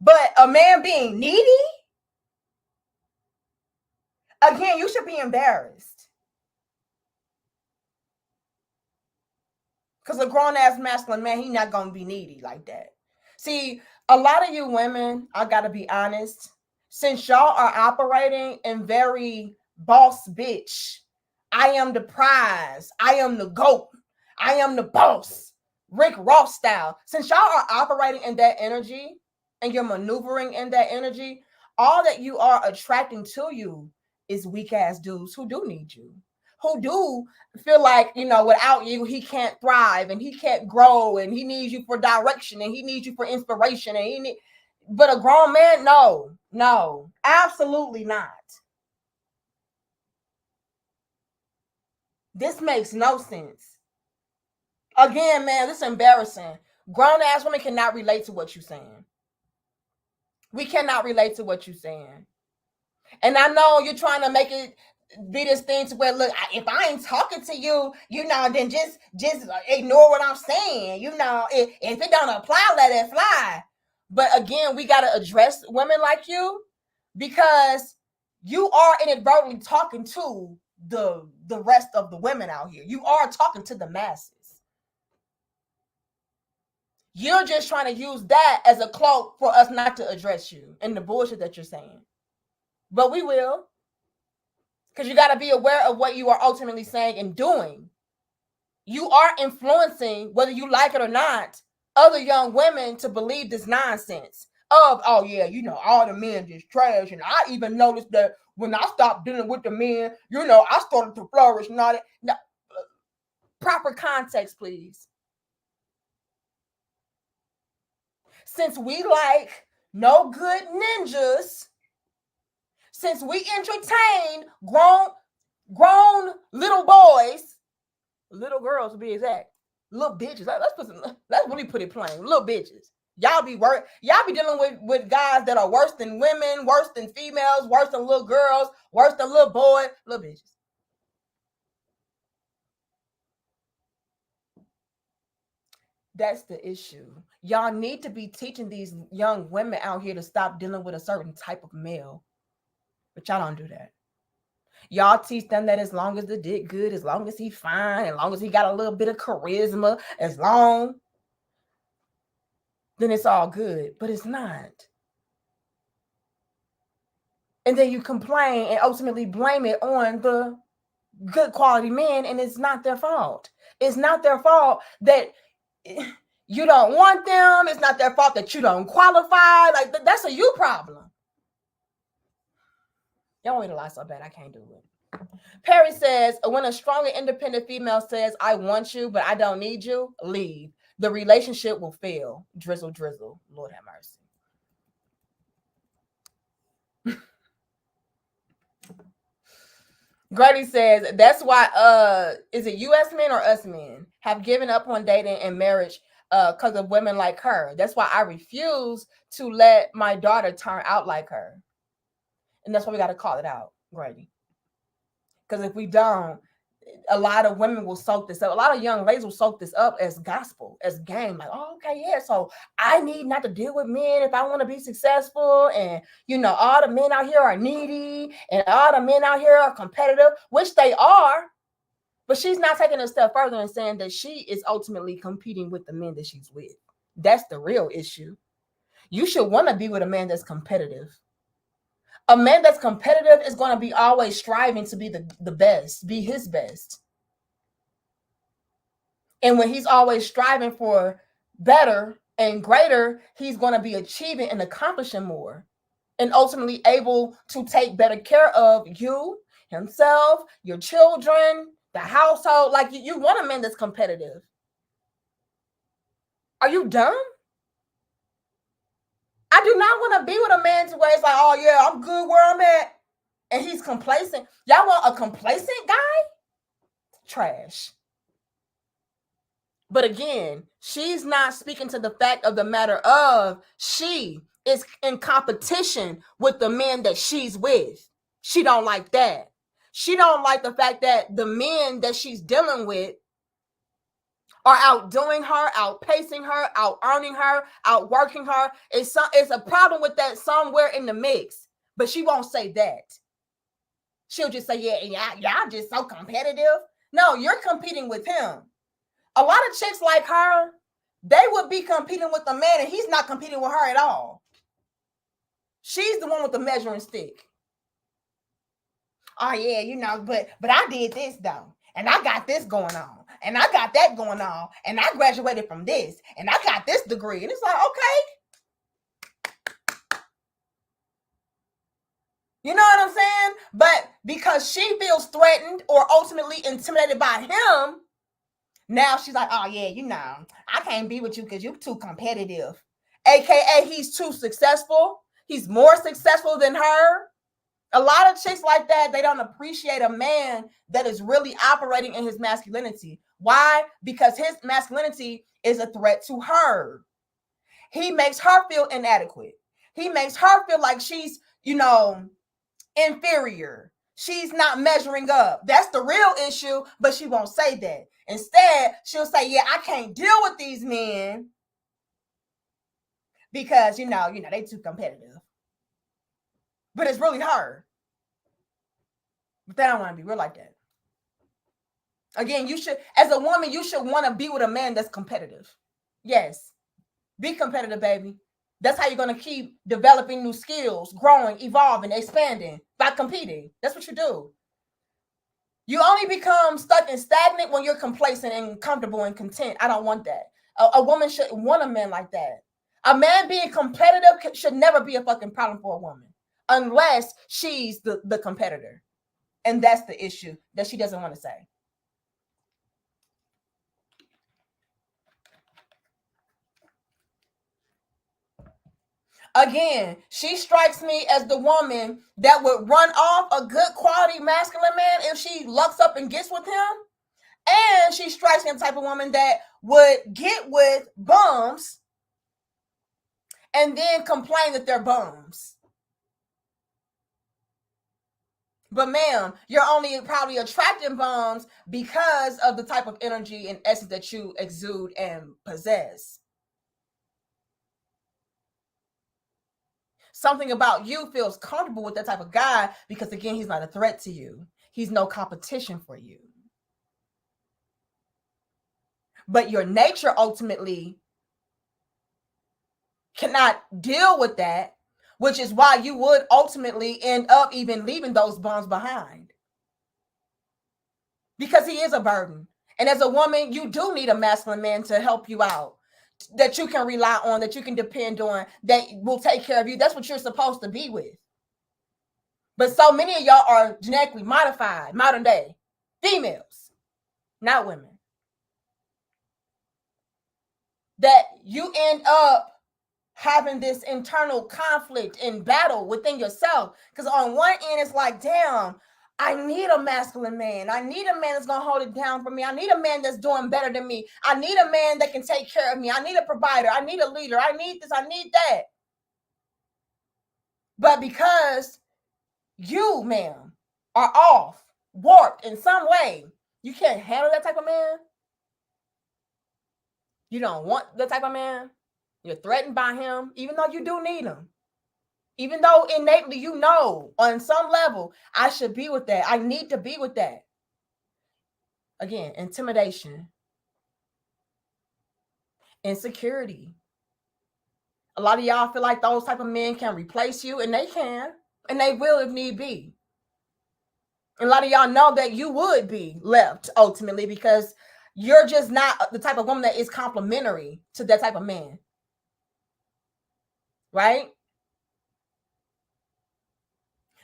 But a man being needy, again, you should be embarrassed. Because a grown-ass masculine man, he's not going to be needy like that. See, a lot of you women, I got to be honest, since y'all are operating in very boss bitch, I am the prize, I am the GOAT, I am the boss, Rick Ross style. Since y'all are operating in that energy and you're maneuvering in that energy, all that you are attracting to you is weak-ass dudes who do need you. Who do feel like, without you, he can't thrive and he can't grow and he needs you for direction and he needs you for inspiration. But a grown man, no, absolutely not. This makes no sense. Again, man, this is embarrassing. Grown ass women cannot relate to what you're saying. We cannot relate to what you're saying. And I know you're trying to make it be this thing to where, look, if I ain't talking to you, then just ignore what I'm saying. If it don't apply, let it fly. But again, we got to address women like you, because you are inadvertently talking to the rest of the women out here. You are talking to the masses. You're just trying to use that as a cloak for us not to address you and the bullshit that you're saying. But we will. Because you got to be aware of what you are ultimately saying and doing. You are influencing, whether you like it or not, other young women to believe this nonsense of, oh yeah, all the men just trash. And I even noticed that when I stopped dealing with the men, I started to flourish and all that. No, proper context, please. Since we like no good ninjas, since we entertain grown little boys, little girls to be exact, little bitches. Let's really put it plain, little bitches. Y'all be dealing with guys that are worse than women, worse than females, worse than little girls, worse than little boys, little bitches. That's the issue. Y'all need to be teaching these young women out here to stop dealing with a certain type of male. But y'all don't do that. Y'all teach them that as long as the dick good, as long as he fine, as long as he got a little bit of charisma, then it's all good. But it's not. And then you complain and ultimately blame it on the good quality men, and it's not their fault. It's not their fault that you don't want them. It's not their fault that you don't qualify. Like, that's a you problem. Y'all want me to lie so bad, I can't do it. Perry says, when a strong and independent female says, I want you, but I don't need you, leave. The relationship will fail. Drizzle, drizzle. Lord have mercy. Grady says, that's why, is it US men or us men have given up on dating and marriage because of women like her. That's why I refuse to let my daughter turn out like her. And that's why we got to call it out, Grady. Because if we don't, a lot of women will soak this up. A lot of young ladies will soak this up as gospel, as game. Like, oh, okay, yeah, so I need not to deal with men if I want to be successful. And, all the men out here are needy and all the men out here are competitive, which they are. But she's not taking a step further and saying that she is ultimately competing with the men that she's with. That's the real issue. You should want to be with a man that's competitive. A man that's competitive is going to be always striving to be the best, be his best. And when he's always striving for better and greater, he's going to be achieving and accomplishing more and ultimately able to take better care of you, himself, your children, the household. Like, you want a man that's competitive. Are you dumb? I do not want to be with a man to where it's like, oh yeah, I'm good where I'm at, and he's complacent. Y'all want a complacent guy? Trash. But again, she's not speaking to the fact of the matter of she is in competition with the men that she's with. She don't like that. She don't like the fact that the men that she's dealing with are outdoing her, outpacing her, out-earning her, outworking her. It's a problem with that somewhere in the mix, but she won't say that. She'll just say, yeah, y'all just so competitive. No, you're competing with him. A lot of chicks like her, they would be competing with the man, and he's not competing with her at all. She's the one with the measuring stick. Oh yeah, but I did this though, and I got this going on, and I got that going on, and I graduated from this, and I got this degree, and it's like, okay, you know what I'm saying? But because she feels threatened or ultimately intimidated by him, now she's like, oh yeah, I can't be with you because you're too competitive. AKA, he's too successful. He's more successful than her. A lot of chicks like that, they don't appreciate a man that is really operating in his masculinity. Why? Because his masculinity is a threat to her. He makes her feel inadequate. He makes her feel like she's, inferior. She's not measuring up. That's the real issue, but she won't say that. Instead, she'll say, yeah, I can't deal with these men because, they too competitive. But it's really her. But they don't want to be real like that. Again, as a woman, you should want to be with a man that's competitive. Yes. Be competitive, baby. That's how you're going to keep developing new skills, growing, evolving, expanding by competing. That's what you do. You only become stuck and stagnant when you're complacent and comfortable and content. I don't want that. A woman shouldn't want a man like that. A man being competitive should never be a fucking problem for a woman unless she's the competitor. And that's the issue that she doesn't want to say. Again, she strikes me as the woman that would run off a good quality masculine man if she lucks up and gets with him. And she strikes me as the type of woman that would get with bums and then complain that they're bums. But ma'am, you're only probably attracting bums because of the type of energy and essence that you exude and possess. Something about you feels comfortable with that type of guy because, again, he's not a threat to you. He's no competition for you. But your nature ultimately cannot deal with that, which is why you would ultimately end up even leaving those bums behind. Because he is a burden. And as a woman, you do need a masculine man to help you out, that you can rely on, that you can depend on, that will take care of you. That's what you're supposed to be with. But so many of y'all are genetically modified, modern day females, not women, that you end up having this internal conflict and battle within yourself. Because on one end, it's like, damn, I need a masculine man. I need a man that's going to hold it down for me. I need a man that's doing better than me. I need a man that can take care of me. I need a provider. I need a leader. I need this. I need that. But because you, ma'am, are off, warped in some way, you can't handle that type of man. You don't want that type of man. You're threatened by him, even though you do need him. Even though innately you know on some level, I should be with that. I need to be with that. Again, intimidation, insecurity. A lot of y'all feel like those type of men can replace you, and they can, and they will if need be. And a lot of y'all know that you would be left ultimately because you're just not the type of woman that is complementary to that type of man. Right?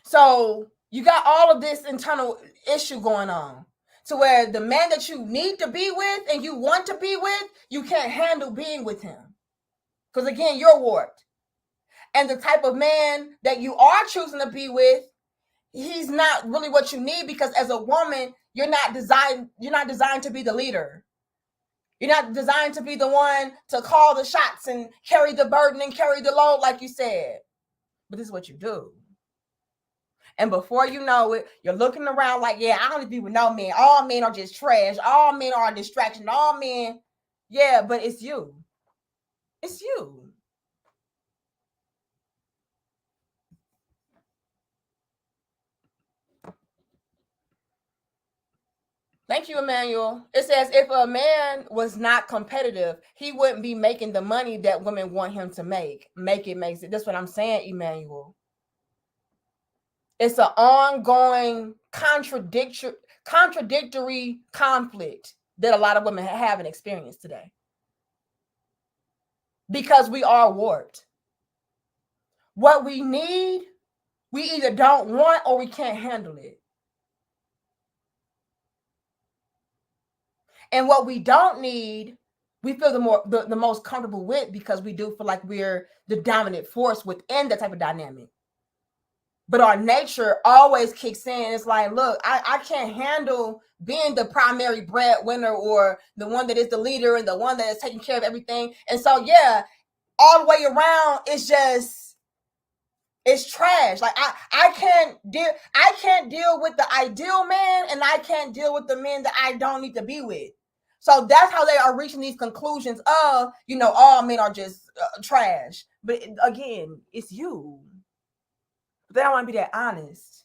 So you got all of this internal issue going on to where the man that you need to be with and you want to be with, you can't handle being with him. Because again, you're warped. And the type of man that you are choosing to be with, he's not really what you need because as a woman, you're not designed to be the leader. You're not designed to be the one to call the shots and carry the burden and carry the load like you said. But this is what you do. And before you know it, you're looking around like, yeah, I don't be with no men. All men are just trash. All men are a distraction. All men. Yeah, but it's you. It's you. Thank you, Emmanuel. It says if a man was not competitive, he wouldn't be making the money that women want him to make. Make it makes it. That's what I'm saying, Emmanuel. It's an ongoing contradictory conflict that a lot of women haven't experienced today. Because we are warped. What we need, we either don't want or we can't handle it. And what we don't need, we feel the most comfortable with because we do feel like we're the dominant force within that type of dynamic. but our nature always kicks in. It's like, look, I can't handle being the primary breadwinner or the one that is the leader and the one that is taking care of everything. And so, yeah, all the way around, it's trash. Like I can't deal with the ideal man, and I can't deal with the men that I don't need to be with. So that's how they are reaching these conclusions of, all men are just trash. But again, it's you. They don't want to be that honest.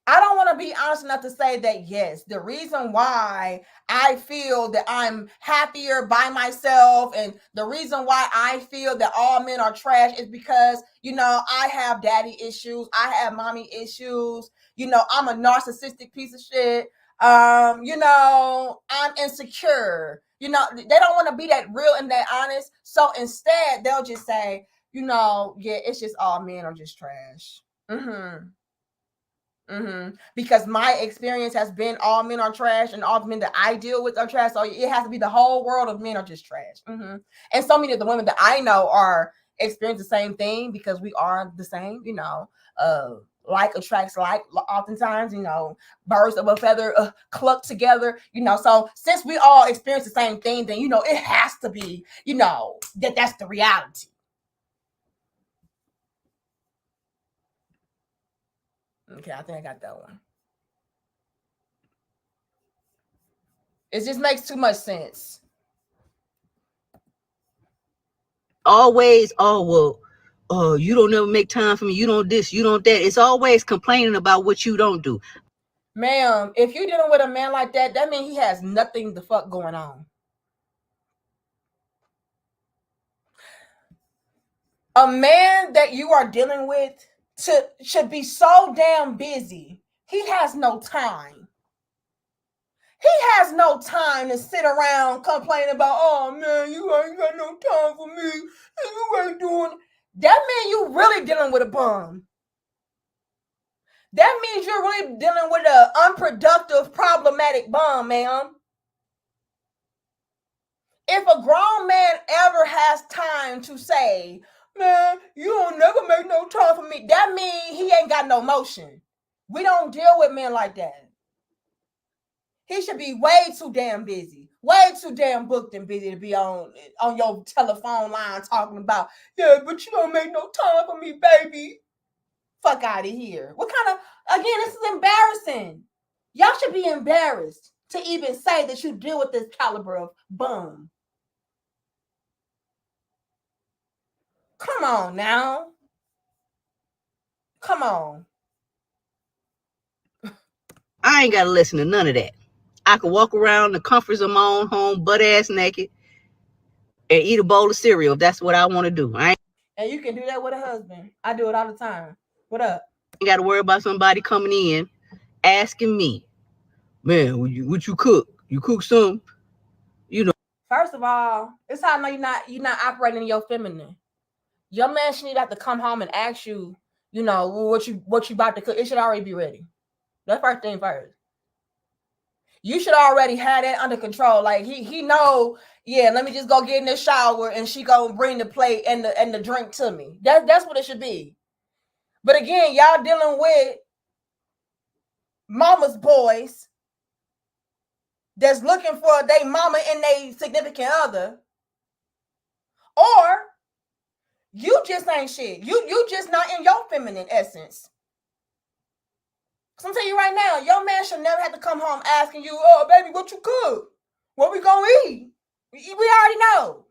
I don't want to be honest enough to say that, yes, the reason why I feel that I'm happier by myself and the reason why I feel that all men are trash is because, I have daddy issues. I have mommy issues. I'm a narcissistic piece of shit. I'm insecure. They don't want to be that real and that honest. So instead, they'll just say, yeah, it's just all men are just trash. Because my experience has been all men are trash and all the men that I deal with are trash. So it has to be the whole world of men are just trash. And so many of the women that I know are experiencing the same thing because we are the same, like attracts like oftentimes, birds of a feather cluck together, so since we all experience the same thing, then, it has to be, that's the reality. Okay, I think I got that one. It just makes too much sense. Always, you don't never make time for me. You don't this, you don't that. It's always complaining about what you don't do. Ma'am, if you're dealing with a man like that, that means he has nothing the fuck going on. A man that you are dealing with should be so damn busy. He has no time. He has no time to sit around complaining about, oh man, you ain't got no time for me. You ain't doing. That means you really dealing with a bum. That means you're really dealing with an unproductive, problematic bum, ma'am. If a grown man ever has time to say, man, you don't never make no time for me, that means he ain't got no motion. We don't deal with men like that. He should be way too damn busy, way too damn booked and busy to be on your telephone line talking about, yeah, but you don't make no time for me, baby. Fuck out of here. What kind of, again, this is embarrassing. Y'all should be embarrassed to even say that you deal with this caliber of bum. Come on now. Come on. I ain't got to listen to none of that. I can walk around the comforts of my own home, butt ass naked, and eat a bowl of cereal if that's what I want to do. And you can do that with a husband. I do it all the time. What up? ain't got to worry about somebody coming in asking me, man, what you cook? You cook some? First of all, it's how I know you're not operating in your feminine. Your man should have to come home and ask you, what you about to cook. It should already be ready. That's first thing first. You should already have that under control. Like he know, yeah, let me just go get in the shower and she gonna bring the plate and the drink to me. That's what it should be. But again, y'all dealing with mama's boys that's looking for their mama and their significant other, or you just ain't shit. You just not in your feminine essence. So I'm telling you right now, your man should never have to come home asking you, oh baby, what you cook? What we gonna eat? We already know.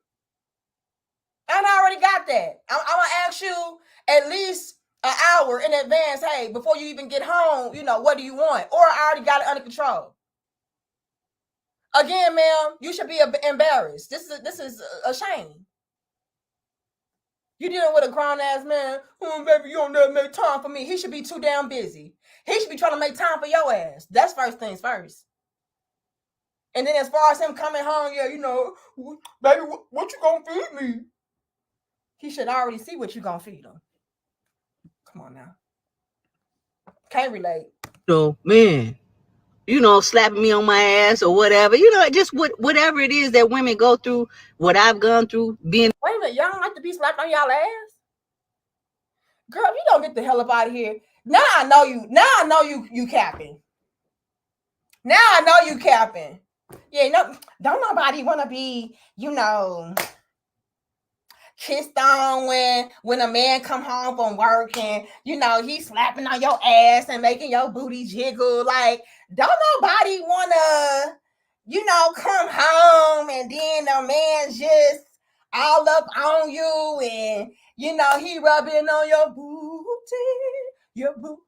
I already got that. I'm gonna ask you at least an hour in advance. Hey, before you even get home, what do you want? Or I already got it under control. Again, ma'am, you should be embarrassed. This is a shame. You dealing with a grown ass man. Oh, baby, you don't never make time for me. He should be too damn busy. He should be trying to make time for your ass. That's first things first. And then as far as him coming home, yeah, baby, what you gonna feed me? He should already see what you gonna feed him. Come on now. Can't relate. Man, slapping me on my ass or whatever. Just whatever it is that women go through, what I've gone through being. Wait a minute, y'all don't like to be slapped on y'all ass? Girl, if you don't get the hell up out of here. Now I know you. Now I know you capping. Now I know you capping. Yeah, no, don't nobody want to be, kissed on when a man come home from work and he's slapping on your ass and making your booty jiggle. Like, don't nobody wanna come home and then the man just all up on you and he rubbing on your booty, your booty.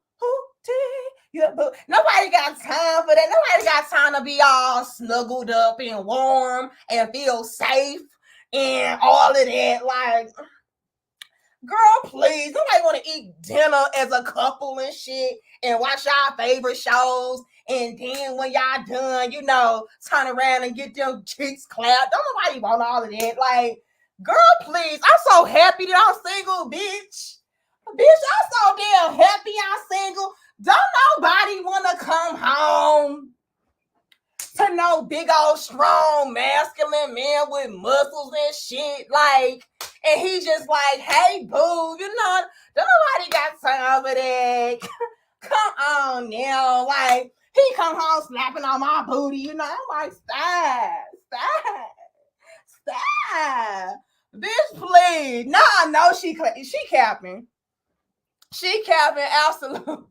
Nobody got time for that. Nobody got time to be all snuggled up and warm and feel safe and all of that. Like, girl, please. Nobody want to eat dinner as a couple and shit and watch our favorite shows. And then when y'all done, turn around and get them cheeks clapped. Don't nobody want all of that. Like, girl, please. I'm so happy that I'm single, bitch. Bitch, I'm so damn happy I'm single. Don't nobody want to come home to no big old strong masculine man with muscles and shit. Like, and he just like, hey boo, don't nobody got time for that. Come on now. Like, he come home slapping on my booty, I'm like, stop. Bitch, please. Nah, I know she capping. She capping, absolutely.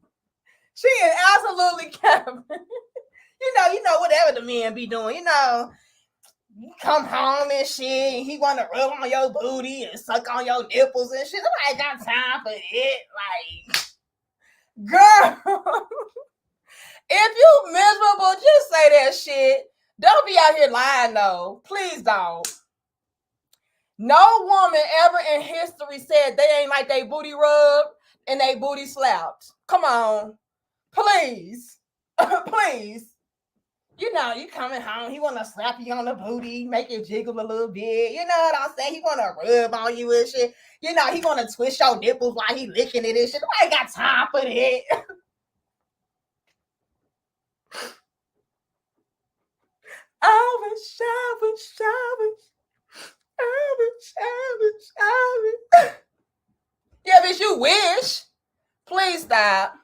She is absolutely capping. Whatever the men be doing, you come home and shit, and he want to rub on your booty and suck on your nipples and shit. Nobody got time for it. Like, girl, if you miserable, just say that shit. Don't be out here lying, though. Please don't. No woman ever in history said they ain't like they booty rubbed and they booty slapped. Come on. Please. Please. You coming home, he want to slap you on the booty, make it jiggle a little bit. You know what I'm saying? He want to rub on you and shit. He want to twist your nipples while he licking it and shit. Nobody got time for that. I wish. Yeah, bitch, you wish. Please stop.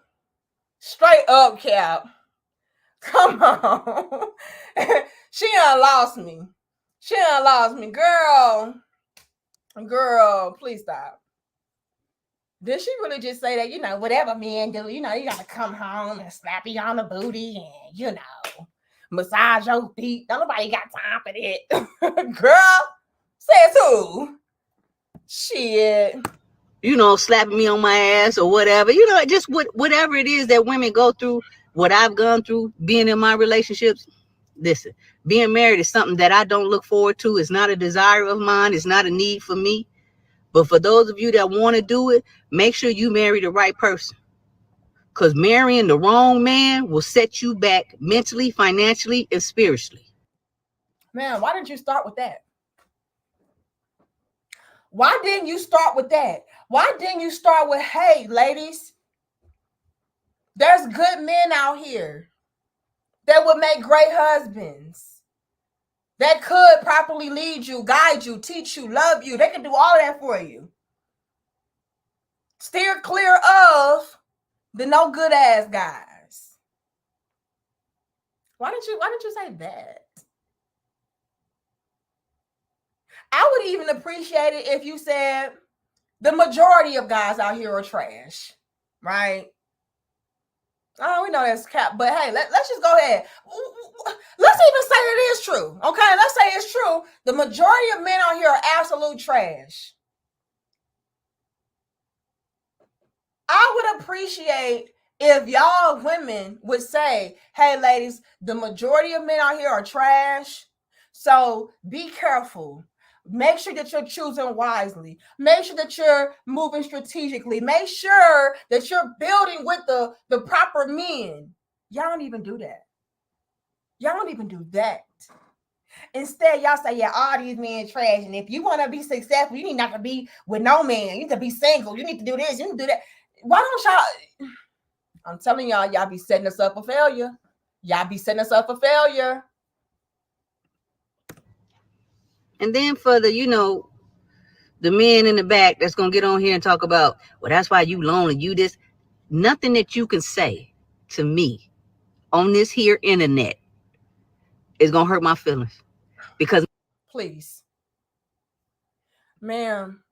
Straight up, Cap. Come on. She done lost me. Girl, please stop. Did she really just say that, whatever men do, you gotta come home and slap you on the booty and, massage your feet? Nobody got time for that. Girl, says who? Shit. Slapping me on my ass or whatever. Just whatever it is that women go through, what I've gone through being in my relationships. Listen, being married is something that I don't look forward to. It's not a desire of mine. It's not a need for me. But for those of you that want to do it, make sure you marry the right person. Because marrying the wrong man will set you back mentally, financially, and spiritually. Man, why didn't you start with that? Why didn't you start with that? Why didn't you start with, hey, ladies, there's good men out here that would make great husbands, that could properly lead you, guide you, teach you, love you. They can do all of that for you. Steer clear of the no good ass guys. Why didn't you say that? I would even appreciate it if you said the majority of guys out here are trash, right? Oh, we know that's cap, but hey, let's just go ahead. Let's even say it is true, okay? Let's say it's true. The majority of men out here are absolute trash. I would appreciate if y'all women would say, hey, ladies, the majority of men out here are trash, so be careful. Make sure that you're choosing wisely. Make sure that you're moving strategically. Make sure that you're building with the proper men. Y'all don't even do that. Instead, y'all say, yeah, all these men trash. And if you want to be successful, you need not to be with no man. You need to be single. You need to do this. You need to do that. Why don't y'all? I'm telling y'all be setting us up for failure. And then for the, The men in the back that's gonna get on here and talk about, well, that's why you lonely, you this. Nothing that you can say to me on this here internet is gonna hurt my feelings. Because Please, ma'am,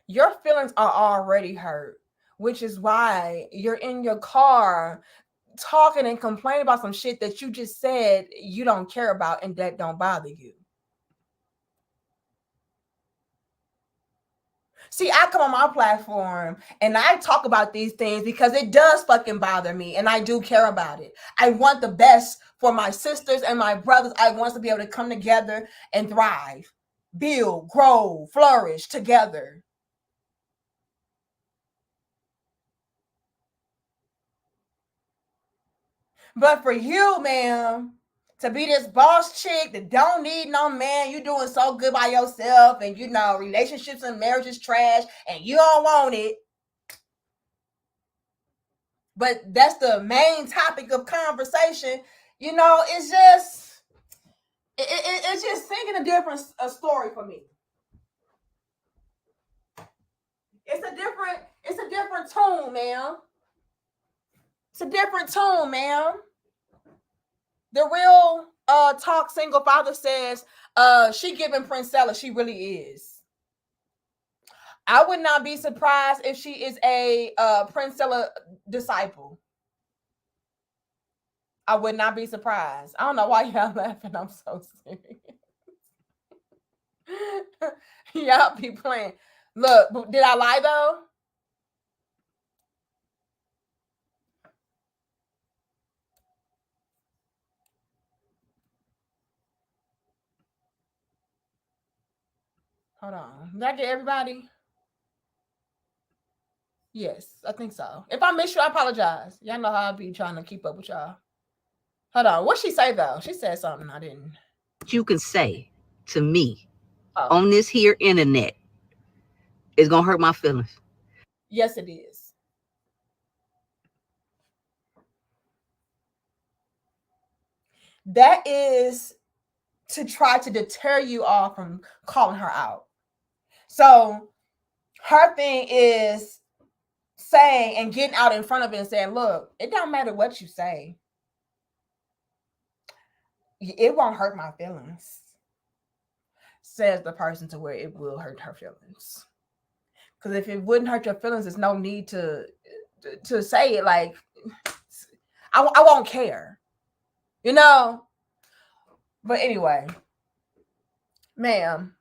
your feelings are already hurt, which is why you're in your car talking and complaining about some shit that you just said you don't care about and that don't bother you. See, I come on my platform and I talk about these things because it does fucking bother me and I do care about it. I want the best for my sisters and my brothers. I want us to be able to come together and thrive, build, grow, flourish together. But for you, ma'am, to be this boss chick that don't need no man, you doing so good by yourself, and you know relationships and marriage is trash, and you don't want it. But that's the main topic of conversation. You know, it's just singing a different story for me. It's a different tone, ma'am. It's a different tone, ma'am. The real talk single father says she giving Princella, she really is. I would not be surprised if she is a Princella disciple. I would not be surprised. I don't know why y'all laughing. I'm so serious. Y'all be playing. Look, did I lie though? Hold on. Did I get everybody? Yes, I think so. If I miss you, I apologize. Y'all know how I be trying to keep up with y'all. Hold on. What'd she say though? She said something I didn't. You can say to me on this here internet is gonna hurt my feelings. Yes, it is. That is to try to deter you all from calling her out. So her thing is saying and getting out in front of it and saying, look, it don't matter what you say. It won't hurt my feelings. Says the person to where it will hurt her feelings. Because if it wouldn't hurt your feelings, there's no need to say it. Like, I won't care. You know? But anyway, ma'am,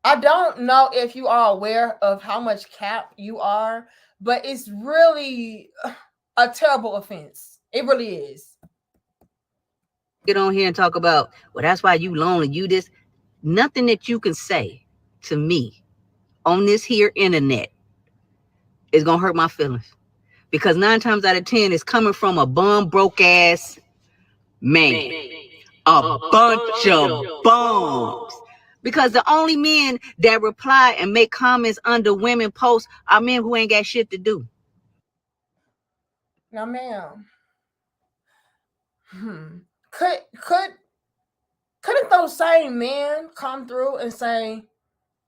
I don't know if you are aware of how much cap you are, but it's really a terrible offense. It really is. Get on here and talk about, well, that's why you lonely, you this. Nothing that you can say to me on this here internet is gonna hurt my feelings. Because 9 times out of 10 it's coming from a bum broke ass man. A bunch of bums. Because the only men that reply and make comments under women posts are men who ain't got shit to do. Now, ma'am, could couldn't those same men come through and say,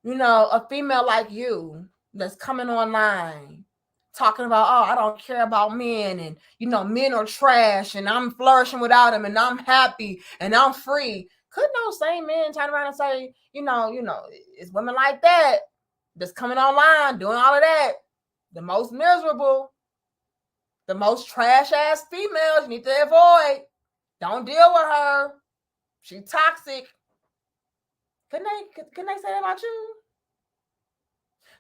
you know, a female like you that's coming online talking about, oh, I don't care about men, and you know, men are trash, and I'm flourishing without them, and I'm happy, and I'm free. Couldn't those same men turn around and say, it's women like that that's coming online doing all of that, the most miserable, the most trash ass females you need to avoid. Don't deal with her. She's toxic. Couldn't they say that about you?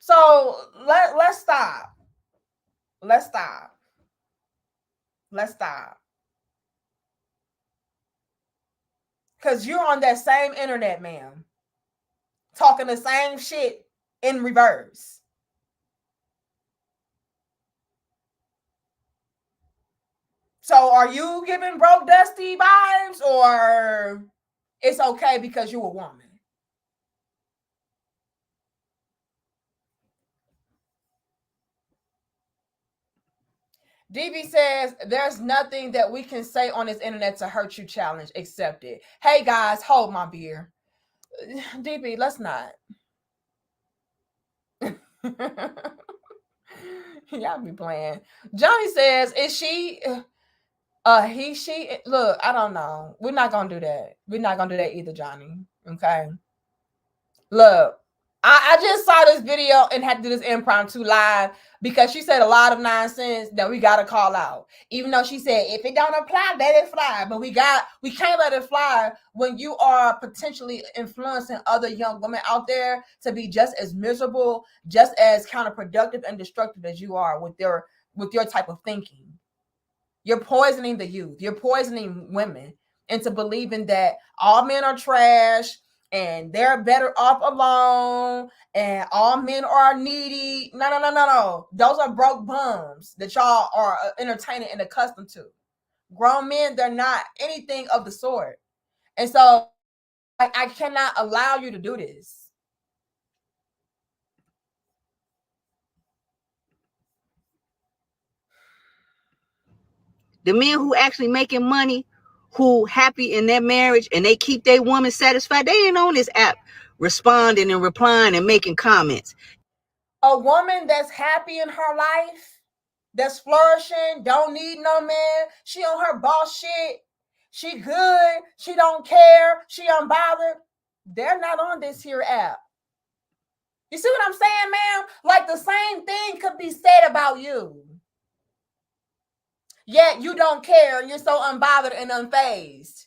So let's stop. Let's stop. Let's stop. Because you're on that same internet, ma'am, talking the same shit in reverse. So are you giving broke dusty vibes, or it's okay because you're a woman? DB says there's nothing that we can say on this internet to hurt you. Challenge accepted. Hey guys, hold my beer. DB, let's not. Y'all be playing. Johnny says, is she he, she, look, I don't know. We're not gonna do that. We're not gonna do that either, Johnny. Okay. Look, I just saw this video and had to do this impromptu live because she said a lot of nonsense that we gotta call out. Even though she said if it don't apply, let it fly. But we can't let it fly when you are potentially influencing other young women out there to be just as miserable, just as counterproductive and destructive as you are with your type of thinking. You're poisoning the youth. You're poisoning women into believing that all men are trash and they're better off alone and all men are needy. No, no, no, no, no. Those are broke bums that y'all are entertaining and accustomed to. Grown men, they're not anything of the sort. And so I cannot allow you to do this. The men who actually making money, who happy in their marriage and they keep their woman satisfied, they ain't on this app responding and replying and making comments. A woman that's happy in her life, that's flourishing, don't need no man, she on her boss shit, she good, she don't care, she unbothered, they're not on this here app. You see what I'm saying, ma'am? Like the same thing could be said about you. Yet you don't care and you're so unbothered and unfazed.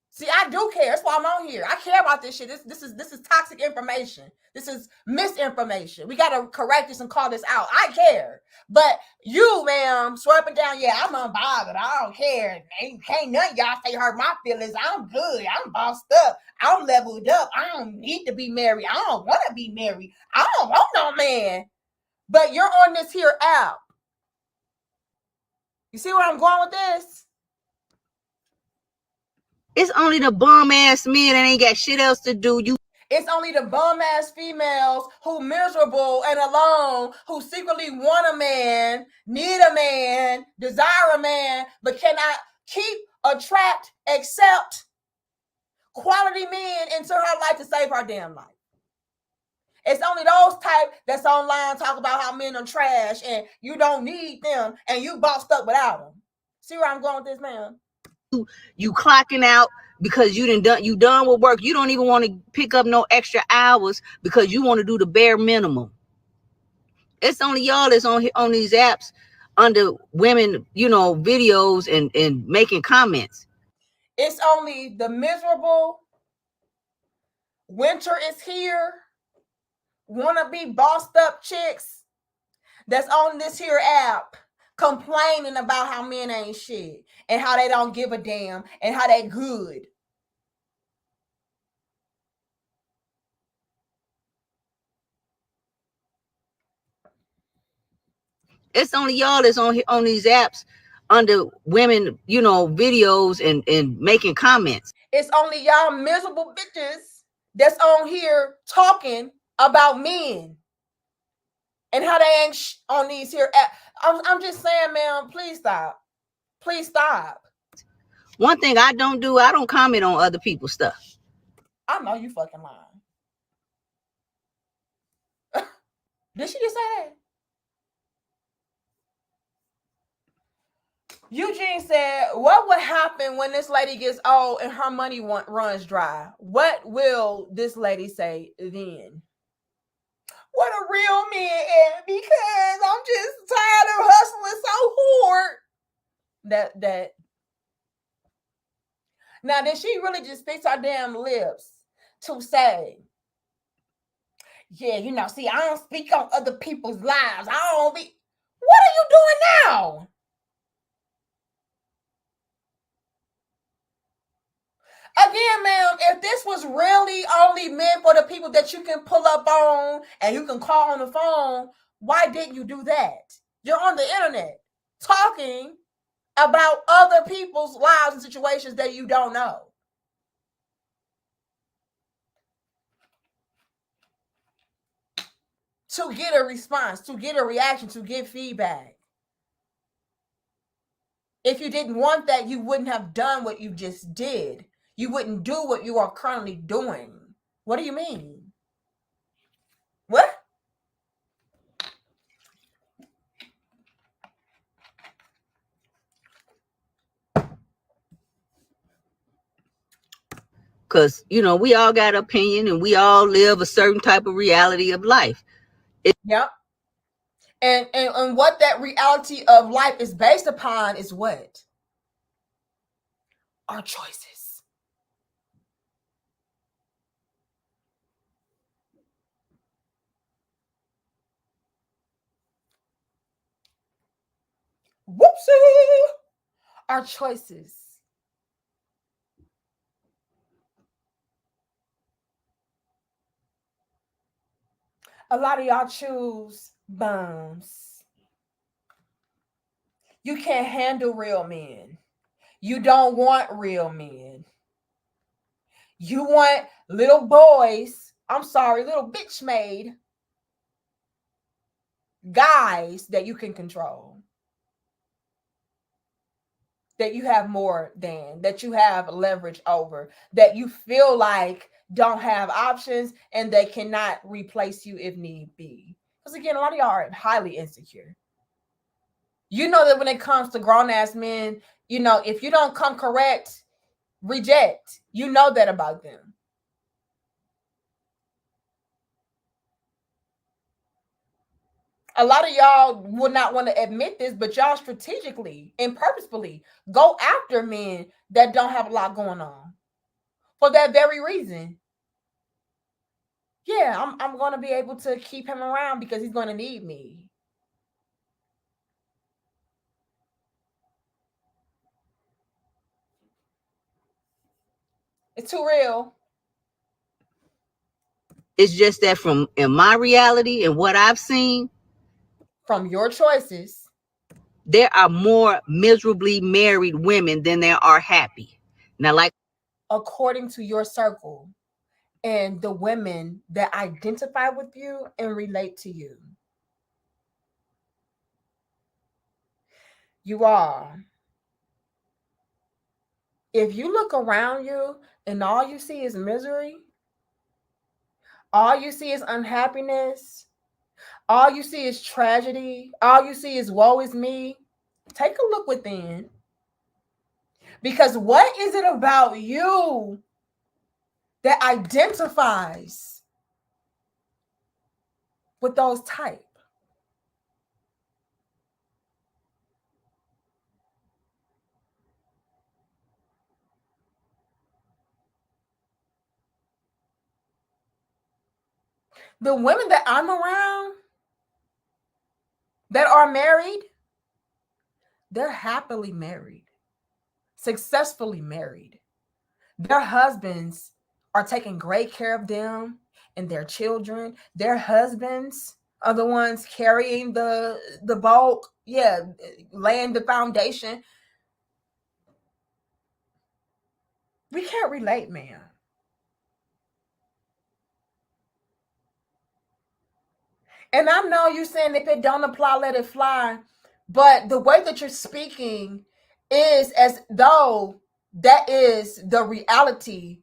See, I do care. That's why I'm on here. I care about this shit. This is toxic information. This is misinformation. We gotta correct this and call this out. I care. But you, ma'am, swear down, yeah, I'm unbothered. I don't care. Ain't none of y'all say hurt my feelings. I'm good. I'm bossed up. I'm leveled up. I don't need to be married. I don't want to be married. I don't want no man. But you're on this here app. You see where I'm going with this? It's only the bum ass men that ain't got shit else to do. It's only the bum ass females who miserable and alone, who secretly want a man, need a man, desire a man, but cannot keep, attract, accept quality men into her life to save her damn life. It's only those type that's online talk about how men are trash and you don't need them and you bossed up without them. See where I'm going with this, man? You clocking out because you done with work. You don't even want to pick up no extra hours because you want to do the bare minimum. It's only y'all that's on these apps under women, videos and making comments. It's only the miserable, winter is here, wanna be bossed up chicks that's on this here app complaining about how men ain't shit and how they don't give a damn and how they good. It's only y'all that's on these apps under women, videos and making comments. It's only y'all miserable bitches that's on here talking about men and how they ain't on these here apps. I'm just saying, man, please stop. Please stop. One thing I don't do, I don't comment on other people's stuff. I know you fucking lying. Did she just say that? Eugene said, what would happen when this lady gets old and her money runs dry? What will this lady say then? What a real man at, because I'm just tired of hustling so hard. That. Now, did she really just fix her damn lips to say, yeah, see, I don't speak on other people's lives. I don't be. What are you doing now? Again, ma'am, if this was really only meant for the people that you can pull up on and you can call on the phone, why didn't you do that? You're on the internet talking about other people's lives and situations that you don't know. To get a response, to get a reaction, to get feedback. If you didn't want that, you wouldn't have done what you just did. You wouldn't do what you are currently doing. What do you mean? What? because we all got opinion and we all live a certain type of reality of life. Yep. And what that reality of life is based upon is what? Our choices. Whoopsie. Our choices. A lot of y'all choose bums. You can't handle real men. You don't want real men. You want little boys. I'm sorry, little bitch made guys that you can control, that you have more than, that you have leverage over, that you feel like don't have options and they cannot replace you if need be. Because again, a lot of y'all are highly insecure. You know that when it comes to grown ass men, if you don't come correct, reject. You know that about them. A lot of y'all would not want to admit this, but y'all strategically and purposefully go after men that don't have a lot going on for that very reason. Yeah, I'm going to be able to keep him around because he's going to need me. It's too real. It's just that from in my reality and what I've seen, From your choices, there are more miserably married women than there are happy. Now, like, according to your circle and the women that identify with you and relate to you, you are. If you look around you and all you see is misery, all you see is unhappiness, all you see is tragedy, all you see is woe is me, take a look within. Because what is it about you that identifies with those type? The women that I'm around that are married, they're happily married, successfully married. Their husbands are taking great care of them and their children. Their husbands are the ones carrying the bulk, yeah, laying the foundation. We can't relate, man. And I know you're saying if it don't apply, let it fly. But the way that you're speaking is as though that is the reality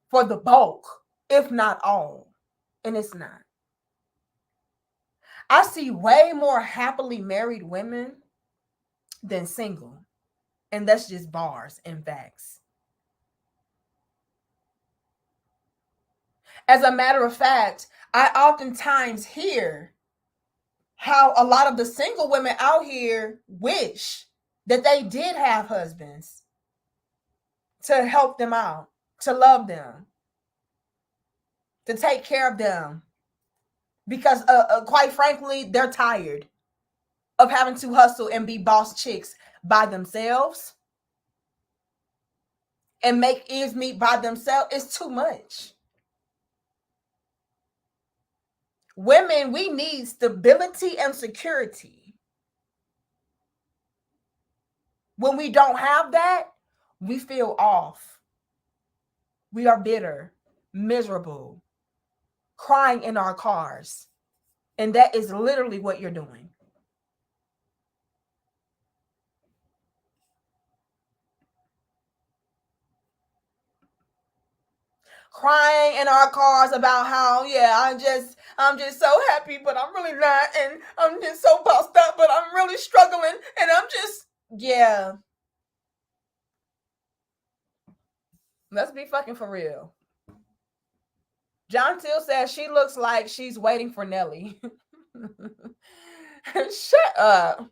for the bulk, if not all. And it's not. I see way more happily married women than single. And that's just bars and facts. As a matter of fact, I oftentimes hear how a lot of the single women out here wish that they did have husbands to help them out, to love them, to take care of them. Because, quite frankly, they're tired of having to hustle and be boss chicks by themselves and make ends meet by themselves. It's too much. Women, we need stability and security. When we don't have that, we feel off. We are bitter, miserable, crying in our cars. And that is literally what you're doing. Crying in our cars about how, yeah, I'm just so happy, but I'm really not, and I'm just so bossed up, but I'm really struggling, and I'm just, yeah. Let's be fucking for real. John Till says she looks like she's waiting for Nelly. Shut up.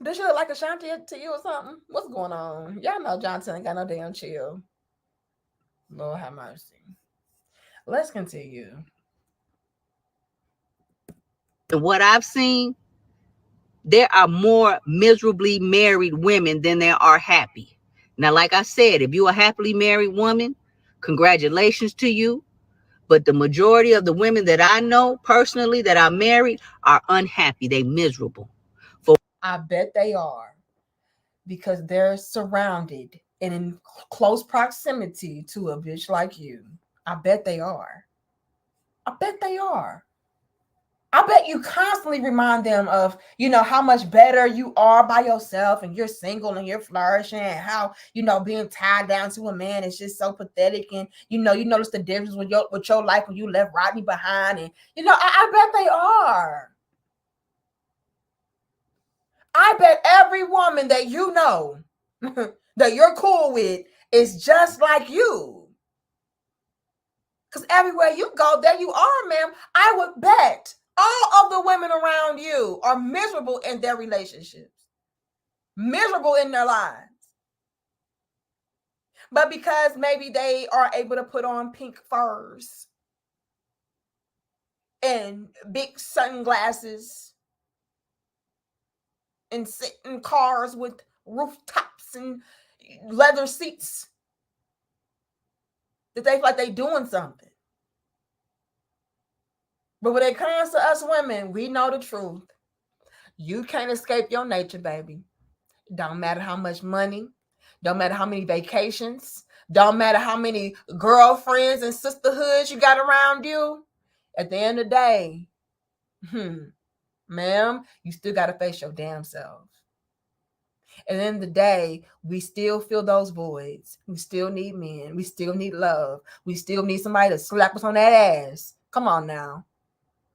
Does she look like Ashanti to you or something? What's going on? Y'all know John Till ain't got no damn chill. Lord have mercy. Let's continue. What I've seen, there are more miserably married women than there are happy. Now, like I said, if you're a happily married woman, congratulations to you. But the majority of the women that I know personally that are married are unhappy. They miserable. For I bet they are because they're surrounded and in close proximity to a bitch like you. I bet they are. I bet they are. I bet you constantly remind them of, how much better you are by yourself and you're single and you're flourishing and how, being tied down to a man is just so pathetic. And, you notice the difference with your life when you left Rodney behind. And, I bet they are. I bet every woman that you know that you're cool with is just like you. Because everywhere you go, there you are, ma'am. I would bet all of the women around you are miserable in their relationships, miserable in their lives. But because maybe they are able to put on pink furs and big sunglasses and sit in cars with rooftops and leather seats, that they feel like they doing something. But when it comes to us women, we know the truth. You can't escape your nature, baby. Don't matter how much money, don't matter how many vacations, don't matter how many girlfriends and sisterhoods you got around you. At the end of the day, ma'am, you still got to face your damn self. At the end of the day, we still feel those voids. We still need men. We still need love. We still need somebody to slap us on that ass. Come on now.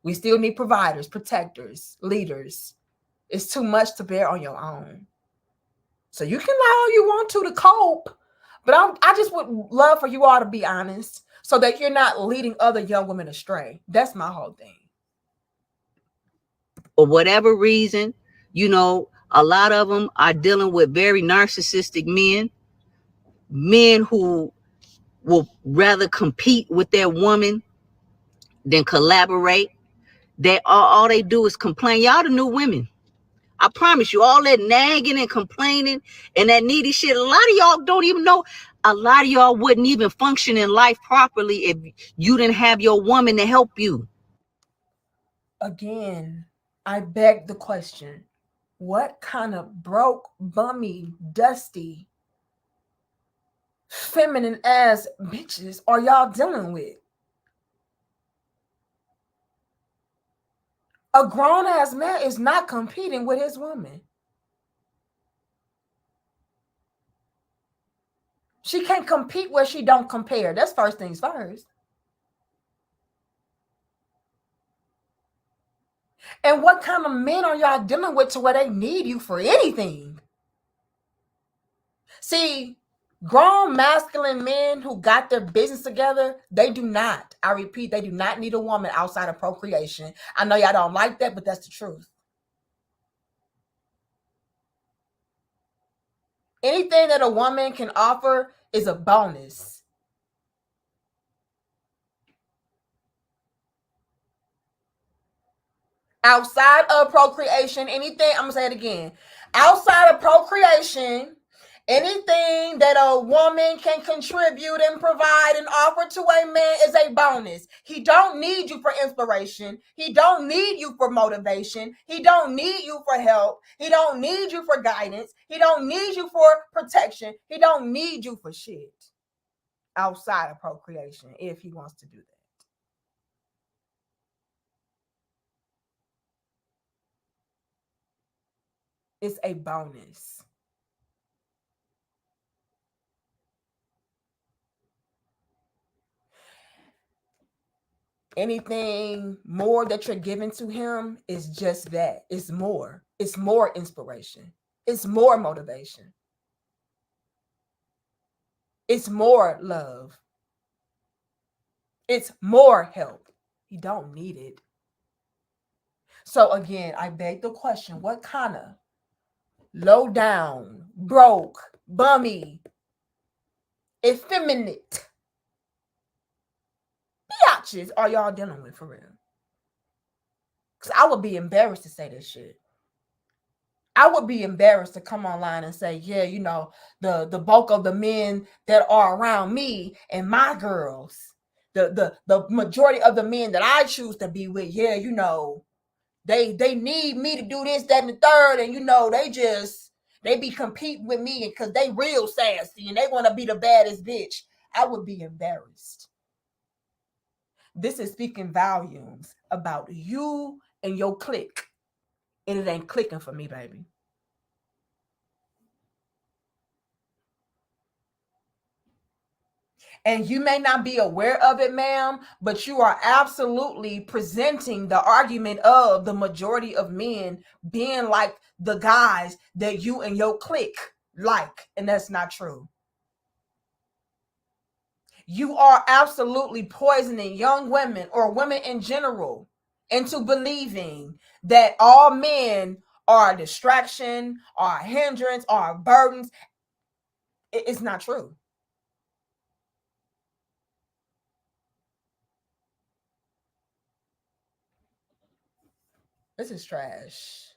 We still need providers, protectors, leaders. It's too much to bear on your own. So you can lie all you want to cope, but I just would love for you all to be honest so that you're not leading other young women astray. That's my whole thing. for whatever reason, a lot of them are dealing with very narcissistic men who will rather compete with their woman than collaborate. They all they do is complain. Y'all the new women. I promise you, all that nagging and complaining and that needy shit, a lot of y'all don't even know. A lot of y'all wouldn't even function in life properly if you didn't have your woman to help you. Again, I beg the question, what kind of broke, bummy, dusty, feminine ass bitches are y'all dealing with? A grown ass man is not competing with his woman. She can't compete where she don't compare. That's first things first. And what kind of men are y'all dealing with to where they need you for anything? See, grown masculine men who got their business together, they do not, I repeat, they do not need a woman outside of procreation. I know y'all don't like that, but that's the truth. Anything that a woman can offer is a bonus. Outside of procreation, anything, I'm gonna say it again. Outside of procreation, anything that a woman can contribute and provide and offer to a man is a bonus. He don't need you for inspiration. He don't need you for motivation. He don't need you for help. He don't need you for guidance. He don't need you for protection. He don't need you for shit outside of procreation if he wants to do that. It's a bonus. Anything more that you're giving to him is just that. It's more. It's more inspiration. It's more motivation. It's more love. It's more help. You don't need it. So again, I beg the question, what kind of low down, broke, bummy, effeminate biatches are y'all dealing with for real? Because I would be embarrassed to say this shit. I would be embarrassed to come online and say, yeah, the bulk of the men that are around me and my girls, the majority of the men that I choose to be with, yeah, they need me to do this, that, and the third, and they be competing with me because they real sassy and they want to be the baddest bitch. I would be embarrassed. This is speaking volumes about you and your clique, and it ain't clicking for me, baby. And you may not be aware of it, ma'am, but you are absolutely presenting the argument of the majority of men being like the guys that you and your clique like, and that's not true. You are absolutely poisoning young women or women in general into believing that all men are a distraction, are a hindrance, are burdens. It's not true. This is trash.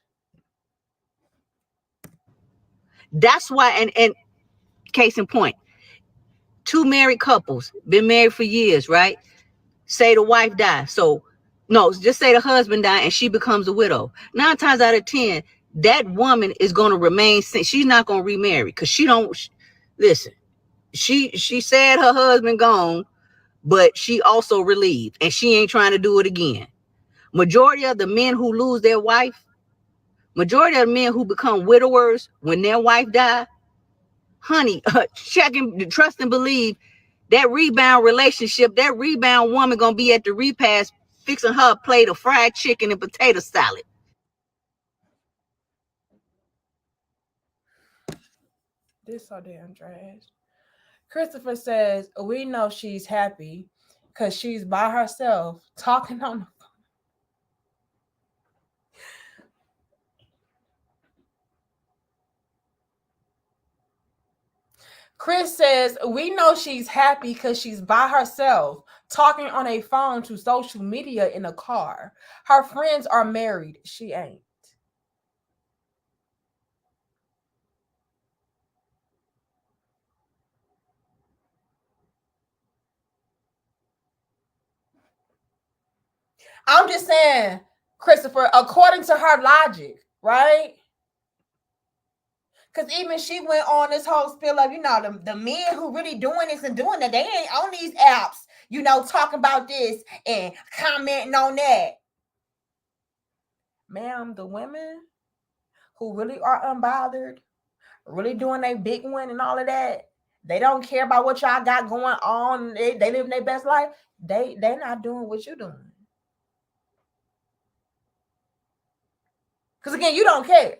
That's why, and case in point, two married couples, been married for years, right? Say the wife dies. So, no, just say the husband died and she becomes a widow. 9 times out of 10, that woman is going to remain, she's not going to remarry because she don't, listen, she said her husband gone, but she also relieved and she ain't trying to do it again. Majority of the men who lose their wife, majority of the men who become widowers when their wife die, honey, check and trust and believe that rebound relationship, that rebound woman gonna be at the repast fixing her a plate of fried chicken and potato salad. This so damn trash. Christopher says, we know she's happy because she's by herself talking on. Chris says, we know she's happy because she's by herself talking on a phone to social media in a car. Her friends are married. She ain't. I'm just saying, Christopher, according to her logic, right? Because even she went on this whole spiel of, the men who really doing this and doing that, they ain't on these apps, talking about this and commenting on that. Ma'am, the women who really are unbothered, really doing a big one and all of that, they don't care about what y'all got going on. They living their best life. They not doing what you're doing. Because again, you don't care.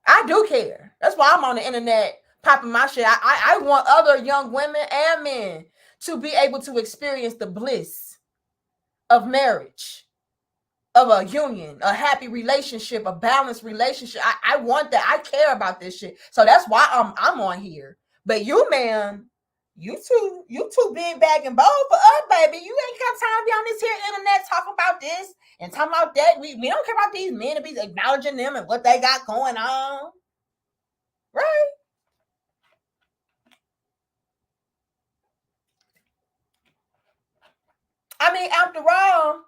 I do care. That's why I'm on the internet popping my shit. I want other young women and men to be able to experience the bliss of marriage, of a union, a happy relationship, a balanced relationship. I want that. I care about this shit. So that's why I'm on here. But you, man, you too big bag and bold for us, baby. You ain't got time to be on this here internet talking about this and talking about that. We don't care about these men to be acknowledging them and what they got going on. Right? I mean, after all,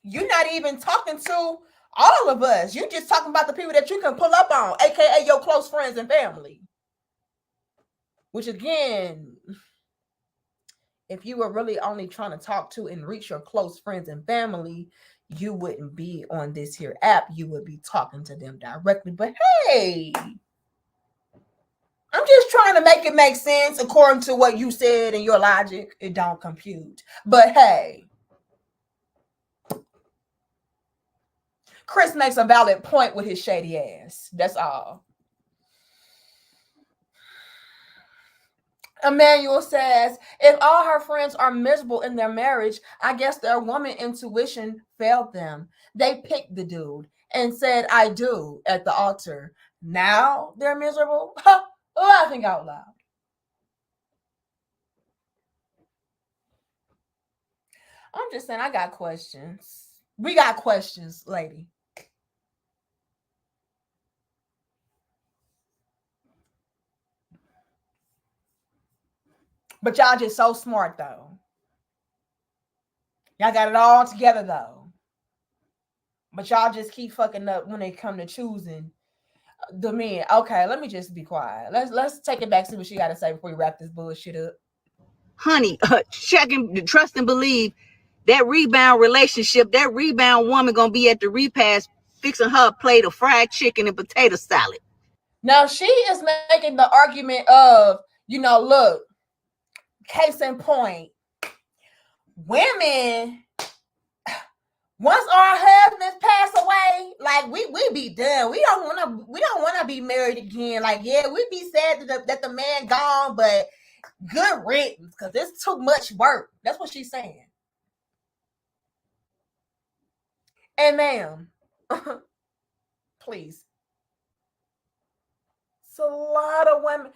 you're not even talking to all of us. You're just talking about the people that you can pull up on, aka your close friends and family. Which again, if you were really only trying to talk to and reach your close friends and family, you wouldn't be on this here app. You would be talking to them directly. But hey, I'm just trying to make it make sense according to what you said and your logic. It don't compute. But hey, Chris makes a valid point with his shady ass. That's all. Emmanuel says, if all her friends are miserable in their marriage, I guess their woman intuition failed them. They picked the dude and said, I do at the altar. Now they're miserable? Laughing out loud. I'm just saying, I got questions. We got questions, lady. But y'all just so smart, though. Y'all got it all together, though. But y'all just keep fucking up when they come to choosing the men. Okay, let me just be quiet. Let's take it back, see what she got to say before we wrap this bullshit up. Honey, check and trust and believe that rebound relationship, that rebound woman gonna be at the repast fixing her a plate of fried chicken and potato salad. Now she is making the argument of, look, case in point, women, once our husbands pass away, like we be done. We don't wanna be married again. Like, yeah, we be sad that the man gone, but good riddance, because it's too much work. That's what she's saying. And ma'am, please. It's a lot of women.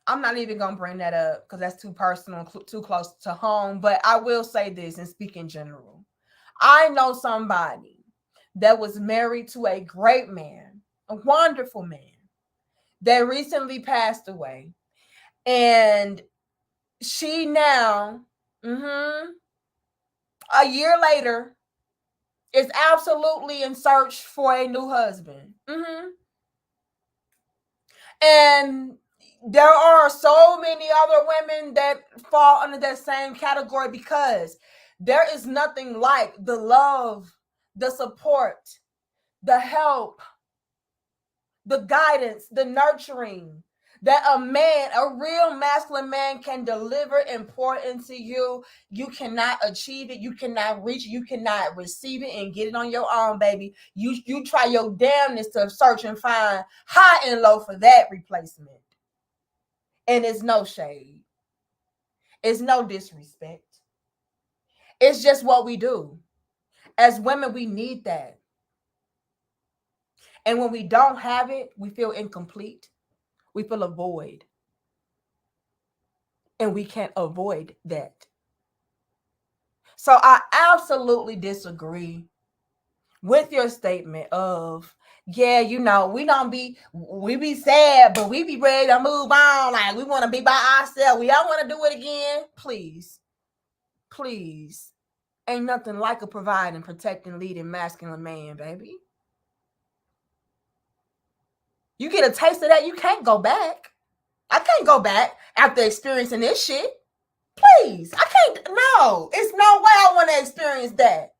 I'm not even gonna bring that up because that's too personal, too close to home. But I will say this and speak in general. I know somebody that was married to a great man, a wonderful man, that recently passed away, and she now, a year later, is absolutely in search for a new husband. And there are so many other women that fall under that same category because there is nothing like the love, the support, the help, the guidance, the nurturing that a man, a real masculine man, can deliver and pour into you. You cannot achieve it. You cannot reach it. You cannot receive it and get it on your own, baby. You try your damnness to search and find high and low for that replacement. And it's no shade. It's no disrespect. It's just what we do. As women, we need that. And when we don't have it, we feel incomplete. We feel a void. And we can't avoid that. So I absolutely disagree with your statement of, yeah, we be sad, but we be ready to move on. Like, we want to be by ourselves. We don't want to do it again. Please. Ain't nothing like a providing, protecting, leading, masculine man, baby. You get a taste of that, you can't go back. I can't go back after experiencing this shit. Please. I can't. No. It's no way I want to experience that.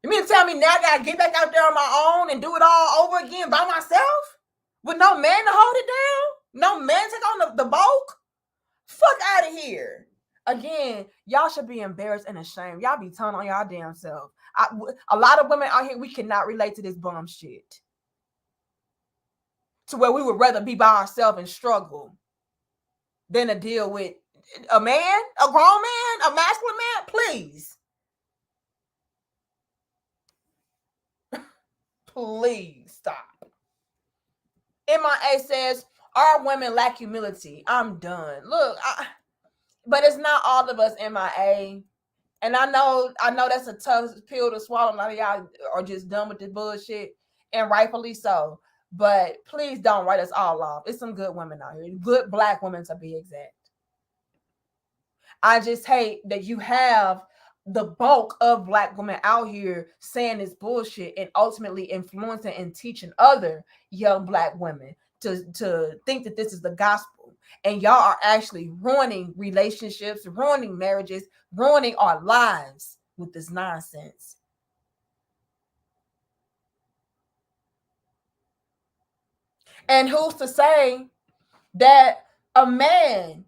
You mean to tell me now I got to get back out there on my own and do it all over again by myself? With no man to hold it down? No man to take on the bulk? Fuck out of here. Again, y'all should be embarrassed and ashamed. Y'all be telling on y'all damn self. A lot of women out here, we cannot relate to this bum shit. To where we would rather be by ourselves and struggle than to deal with a man, a grown man, a masculine man. Please. Please stop. MIA says, our women lack humility. I'm done. Look, but it's not all of us, MIA. And I know that's a tough pill to swallow. A lot of y'all are just done with this bullshit, and rightfully so. But please don't write us all off. It's some good women out here, good Black women to be exact. I just hate that you have the bulk of Black women out here saying this bullshit and ultimately influencing and teaching other young Black women to think that this is the gospel. And y'all are actually ruining relationships, ruining marriages, ruining our lives with this nonsense. And who's to say that a man,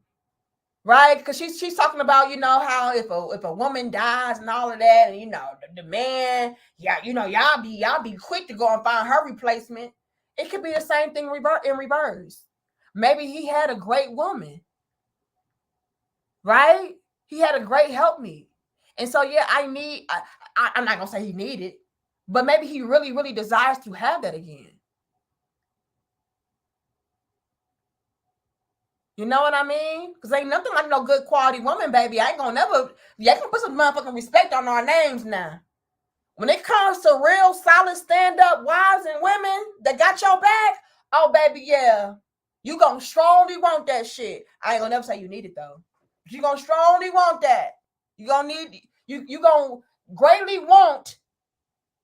right? Because she's talking about, how if a woman dies and all of that, and the man, yeah, y'all be quick to go and find her replacement. It could be the same thing in reverse. Maybe he had a great woman, right? He had a great helpmeet. And so, yeah, I'm not going to say he needed, but maybe he really, really desires to have that again. You know what I mean? Because ain't nothing like no good quality woman, baby. I ain't going to never, yeah, can put some motherfucking respect on our names now. When it comes to real solid stand-up wives and women that got your back, oh, baby, yeah. You gonna strongly want that shit. I ain't gonna never say you need it, though. But you gonna strongly want that. You gonna need, you gonna greatly want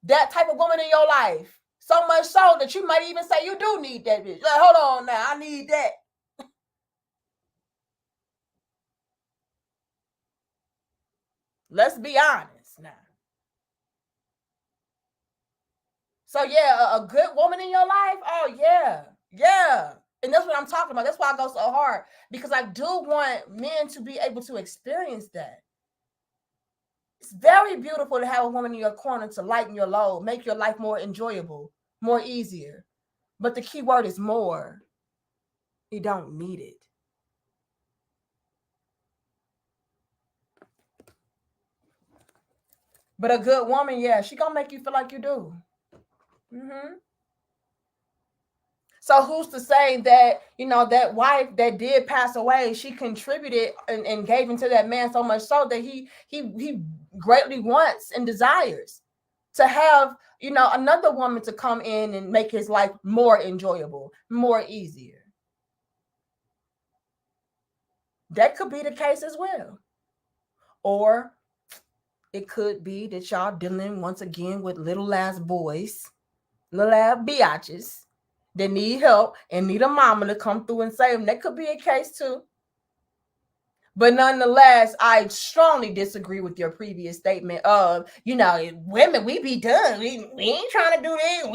that type of woman in your life. So much so that you might even say you do need that bitch. Like, hold on now, I need that. Let's be honest now. So yeah, a good woman in your life, oh yeah, yeah. And that's what I'm talking about. That's why I go so hard, because I do want men to be able to experience that. It's very beautiful to have a woman in your corner to lighten your load, make your life more enjoyable, more easier. But the key word is more. You don't need it. But a good woman, yeah, she gonna make you feel like you do. Mm-hmm. So who's to say that, that wife that did pass away, she contributed and gave into that man so much so that he greatly wants and desires to have, another woman to come in and make his life more enjoyable, more easier. That could be the case as well. Or it could be that y'all dealing once again with little ass boys, little ass biatches that need help and need a mama to come through and save them. That could be a case too. But nonetheless, I strongly disagree with your previous statement of, women, we be done. We ain't trying to do this.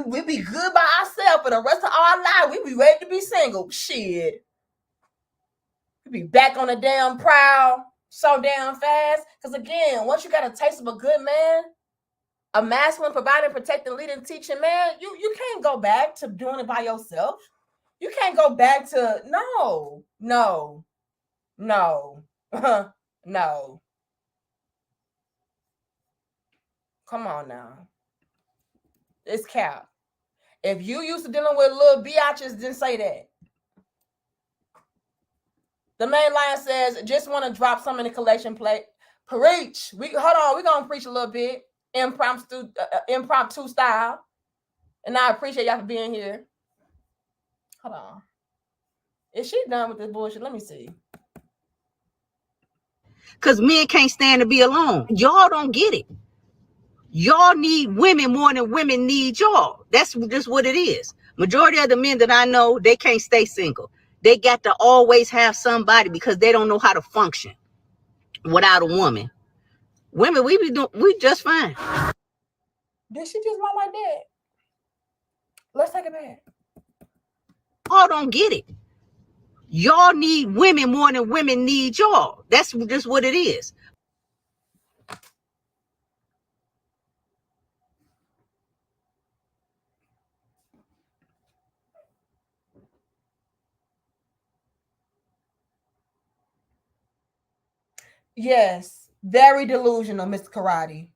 We be good by ourselves for the rest of our life. We be ready to be single. Shit. We be back on the damn prowl so damn fast. Because again, once you got a taste of a good man, a masculine, providing, protecting, leading, teaching man, you can't go back to doing it by yourself. You can't go back to, no. No. Come on now. It's cap. If you used to dealing with little biatches, then say that. The main line says, just want to drop some in the collection plate. Preach. Hold on, we're gonna preach a little bit. Impromptu style. And I appreciate y'all for being here. Hold on. Is she done with this bullshit? Let me see. Because men can't stand to be alone. Y'all don't get it. Y'all need women more than women need y'all. That's just what it is. Majority of the men that I know, they can't stay single. They got to always have somebody because they don't know how to function without a woman. Women, we just fine. Did she just lie like that? Let's take it back. Y'all don't get it. Y'all need women more than women need y'all. That's just what it is. Yes, very delusional, Mr. Karate.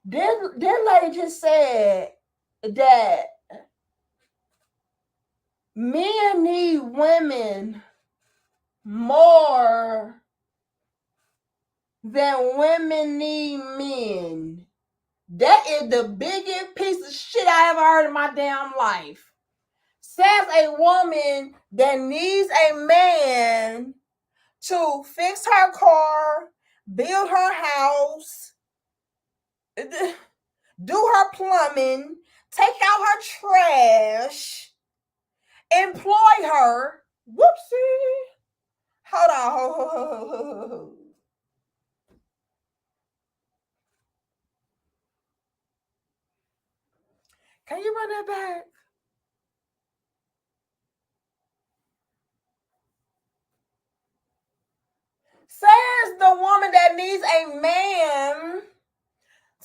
That lady just said that men need women more than women need men. That is the biggest piece of shit I ever heard in my damn life. Says a woman that needs a man to fix her car, build her house, do her plumbing, take out her trash, employ her. Whoopsie. Hold on. Can you run that back? Says the woman that needs a man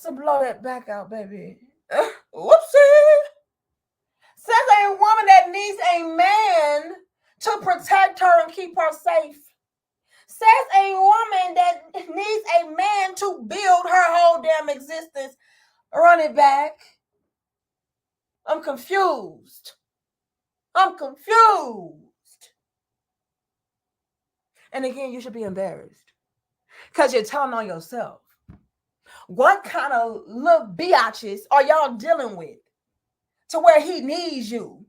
to blow that back out, baby. Whoopsie. Says a woman that needs a man to protect her and keep her safe. Says a woman that needs a man to build her whole damn existence. Run it back. I'm confused. I'm confused. And again, you should be embarrassed because you're telling on yourself. What kind of little biatches are y'all dealing with to where he needs you?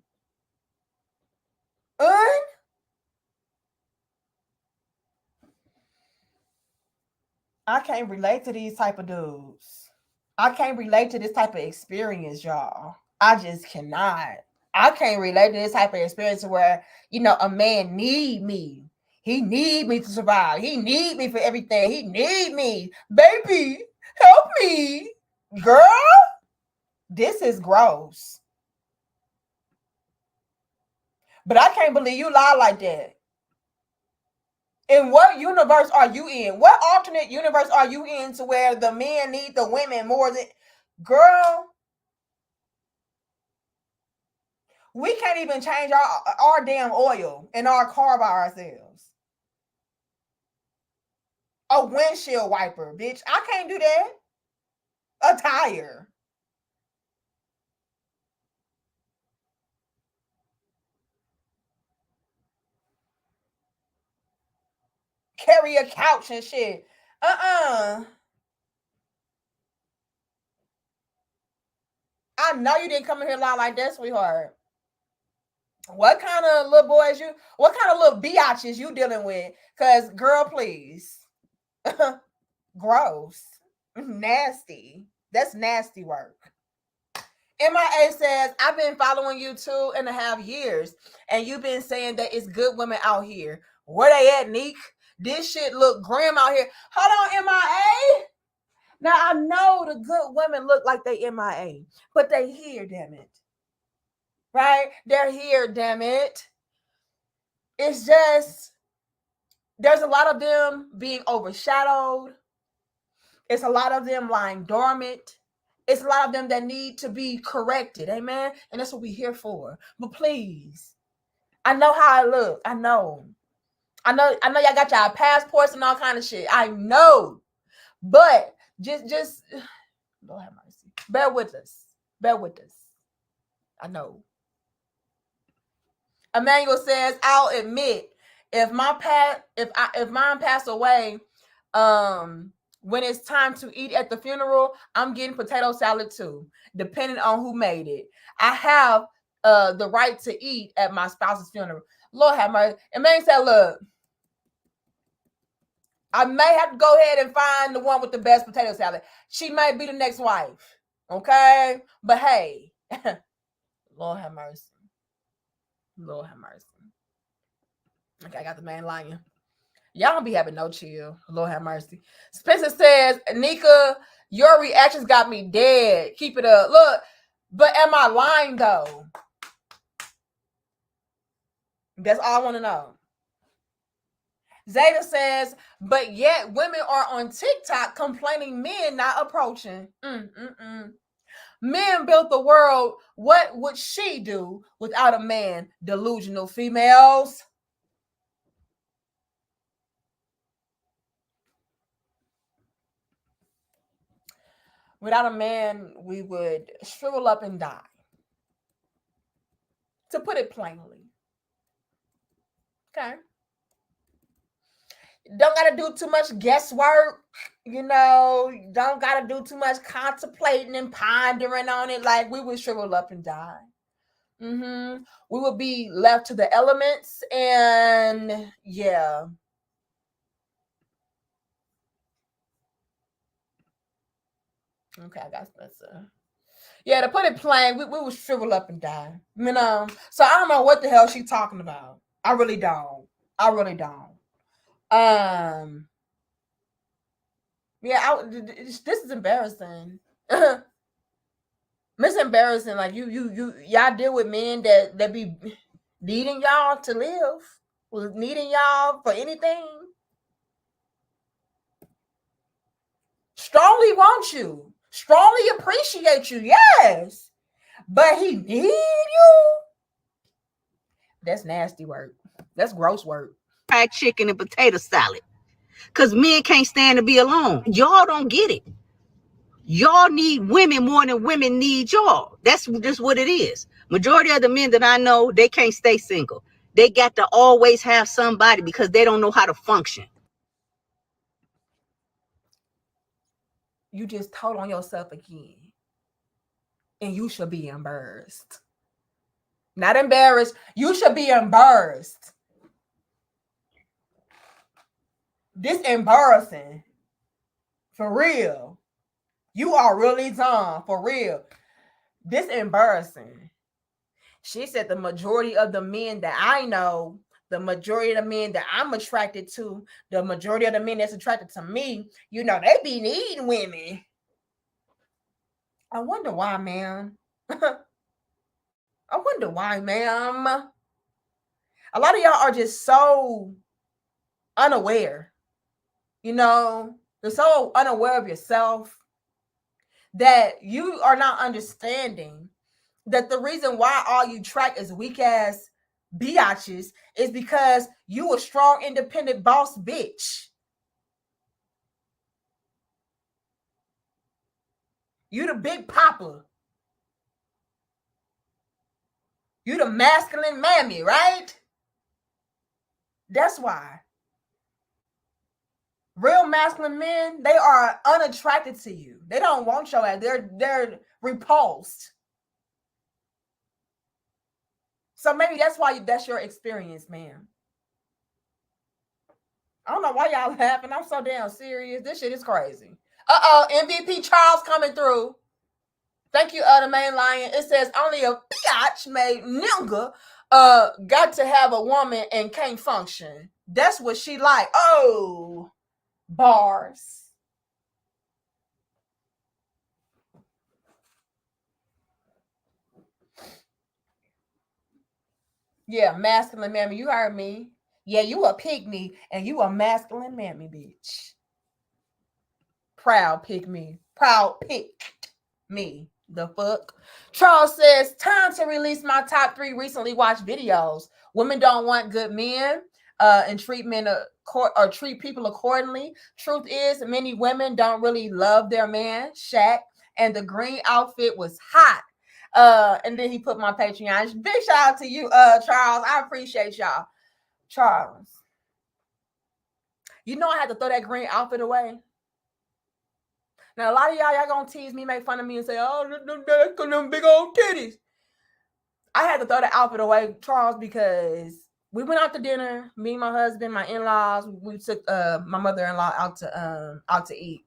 I can't relate to these type of dudes. I can't relate to this type of experience, y'all. I just cannot. I can't relate to this type of experience where, a man need me. He need me to survive. He need me for everything. He need me. Baby, help me. Girl, this is gross. But I can't believe you lie like that. In what universe are you in? What alternate universe are you in to where the men need the women more than... Girl, we can't even change our damn oil in our car by ourselves. A windshield wiper, bitch. I can't do that. A tire. Carry a couch and shit. I know you didn't come in here lying like that, sweetheart. What kind of little boys what kind of little biatches you dealing with? Cause girl, please. Gross. Nasty. That's nasty work. MIA says, I've been following you 2.5 years, and you've been saying that it's good women out here. Where they at, Neek? This shit look grim out here. Hold on, MIA. Now, I know the good women look like they MIA, but they here, damn it. Right? They're here, damn it. It's just, there's a lot of them being overshadowed. It's a lot of them lying dormant. It's a lot of them that need to be corrected. Amen. And that's what we're here for. But please, I know how I look. I know y'all got y'all passports and all kind of shit. I know. But just Lord have mercy. Bear with us. Bear with us. I know. Emmanuel says, I'll admit, if mine passed away, when it's time to eat at the funeral, I'm getting potato salad too, depending on who made it. I have the right to eat at my spouse's funeral. Lord have mercy. Emmanuel said, look, I may have to go ahead and find the one with the best potato salad. She might be the next wife. Okay? But hey, Lord have mercy. Lord have mercy. Okay, I got the man lying. Y'all don't be having no chill. Lord have mercy. Spencer says, Nika, your reactions got me dead. Keep it up. Look, but am I lying though? That's all I want to know. Zeta says, but yet women are on TikTok complaining men not approaching. Men built the world. What would she do without a man? Delusional females. Without a man, we would shrivel up and die. To put it plainly. Okay. Don't got to do too much guesswork. Don't got to do too much contemplating and pondering on it. Like, we would shrivel up and die. We would be left to the elements, and yeah. Okay, I got Spencer. Yeah, to put it plain, we would shrivel up and die. So I don't know what the hell she's talking about. I really don't. Yeah, this is embarrassing. It's embarrassing. Like y'all deal with men that be needing y'all to live, needing y'all for anything. Strongly want you, strongly appreciate you, yes, but he need you. That's nasty work. That's gross work. Fried chicken and potato salad. Because men can't stand to be alone. Y'all don't get it. Y'all need women more than women need y'all. That's just what it is. Majority of the men that I know, they can't stay single. They got to always have somebody because they don't know how to function. You just told on yourself again. And you should be embarrassed. Not embarrassed. You should be embarrassed. This embarrassing. For real. You are really dumb. For real. This embarrassing. She said the majority of the men that I know, the majority of the men that I'm attracted to, the majority of the men that's attracted to me, you know, they be needing women. I wonder why, man. I wonder why, ma'am. A lot of y'all are just so unaware. You know, you're so unaware of yourself that you are not understanding that the reason why all you track is weak ass biatches is because you a strong, independent boss bitch. You the big papa. You the masculine mammy, right? That's why. Real masculine men, they are unattracted to you. They don't want your ass. They're repulsed. So maybe that's why that's your experience, man. I don't know why y'all laughing. I'm so damn serious. This shit is crazy. MVP Charles coming through. Thank you, the main lion. It says only a biatch made nigga got to have a woman and can't function. That's what she like. Oh, bars. Yeah, masculine mammy. You heard me. Yeah, you a pygmy and you a masculine mammy, bitch. Proud pygmy. Proud pick me. The fuck? Charles says, time to release my top 3 recently watched videos. Women don't want good men and treat men or treat people accordingly. Truth is, many women don't really love their man, Shaq, and the green outfit was hot. And then he put my Patreon. Big shout out to you, Charles. I appreciate y'all. Charles. You know I had to throw that green outfit away. Now, a lot of y'all gonna tease me, make fun of me, and say, oh, them big old titties. I had to throw the outfit away, Charles, because we went out to dinner. Me, my husband, my in-laws. We took my mother-in-law out to eat.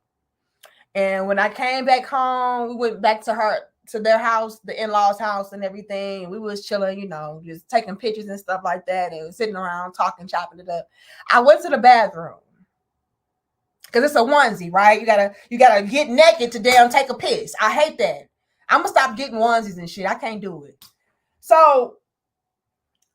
And when I came back home, we went back to their house, the in-laws' house, and everything. We was chilling, you know, just taking pictures and stuff like that, and sitting around talking, chopping it up. I went to the bathroom. Because it's a onesie, right? You gotta get naked to damn take a piss. I hate that. I'm gonna stop getting onesies and shit. I can't do it. So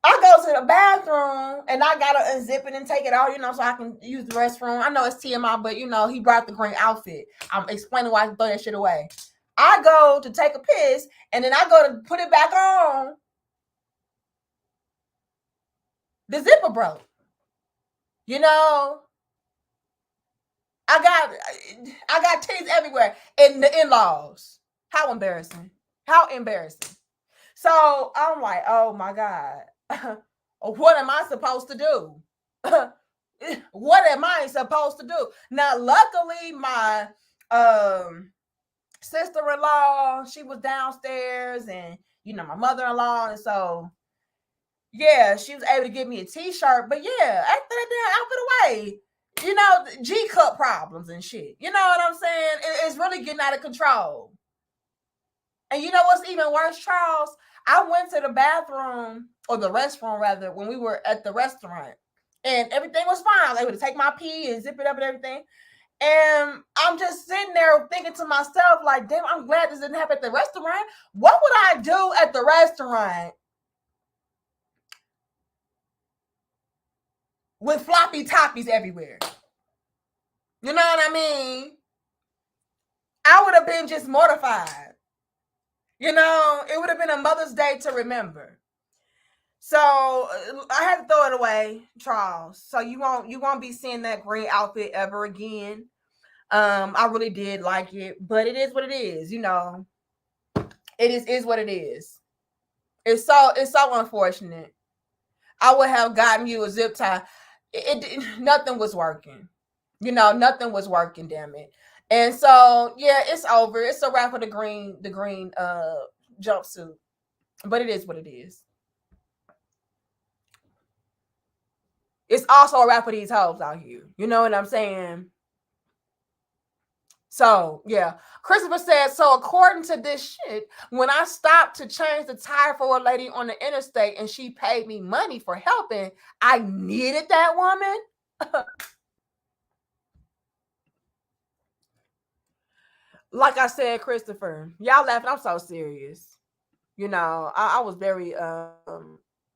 I go to the bathroom and I gotta unzip it and take it out, you know, so I can use the restroom. I know it's TMI, but you know, he brought the green outfit. I'm explaining why I can throw that shit away. I go to take a piss and then I go to put it back on. The zipper broke. You know, I got titties everywhere in the in-laws. How embarrassing. How embarrassing. So I'm like, oh my God. What am I supposed to do? What am I supposed to do? Now, luckily, my sister-in-law, she was downstairs, and you know, my mother-in-law, and so yeah, she was able to give me a t-shirt. But yeah, I threw that damn outfit away. You know, G cup problems and shit. You know what I'm saying? It's really getting out of control. And you know what's even worse, Charles? I went to the bathroom, or the restroom rather, when we were at the restaurant. And everything was fine. I was able to take my pee and zip it up and everything. And I'm just sitting there thinking to myself, like, damn, I'm glad this didn't happen at the restaurant. What would I do at the restaurant with floppy toppies everywhere? You know what I mean? I would have been just mortified. It would have been a Mother's Day to remember. So I had to throw it away, Charles. So you won't be seeing that green outfit ever again. I really did like it, but it is what it is. It is what it is. It's so unfortunate. I would have gotten you a zip tie. Nothing was working. Nothing was working. Damn it. And so yeah, it's over. It's a wrap for the green jumpsuit. But it is what it is. It's also a wrap for these hoes out here. You know what I'm saying? So yeah, Christopher said. So according to this shit, when I stopped to change the tire for a lady on the interstate and she paid me money for helping, I needed that woman. Like I said, Christopher, y'all laughing. I'm so serious. I was very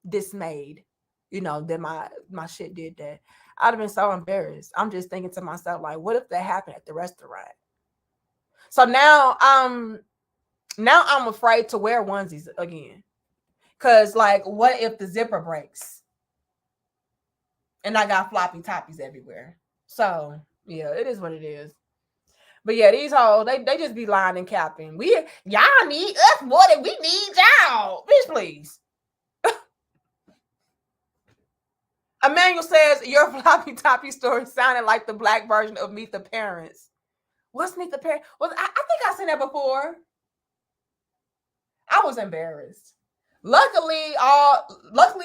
dismayed. That my shit did that. I'd have been so embarrassed. I'm just thinking to myself, like, what if that happened at the restaurant? So now I'm afraid to wear onesies again. Cause like, what if the zipper breaks and I got floppy toppies everywhere? So yeah, it is what it is. But yeah, these hoes, they just be lying and capping. Y'all need us more than we need y'all. Bitch, please. Emmanuel says your floppy toppy story sounded like the black version of Meet the Parents. What's Meet the Parents? Well, I think I've seen that before. I was embarrassed. Luckily,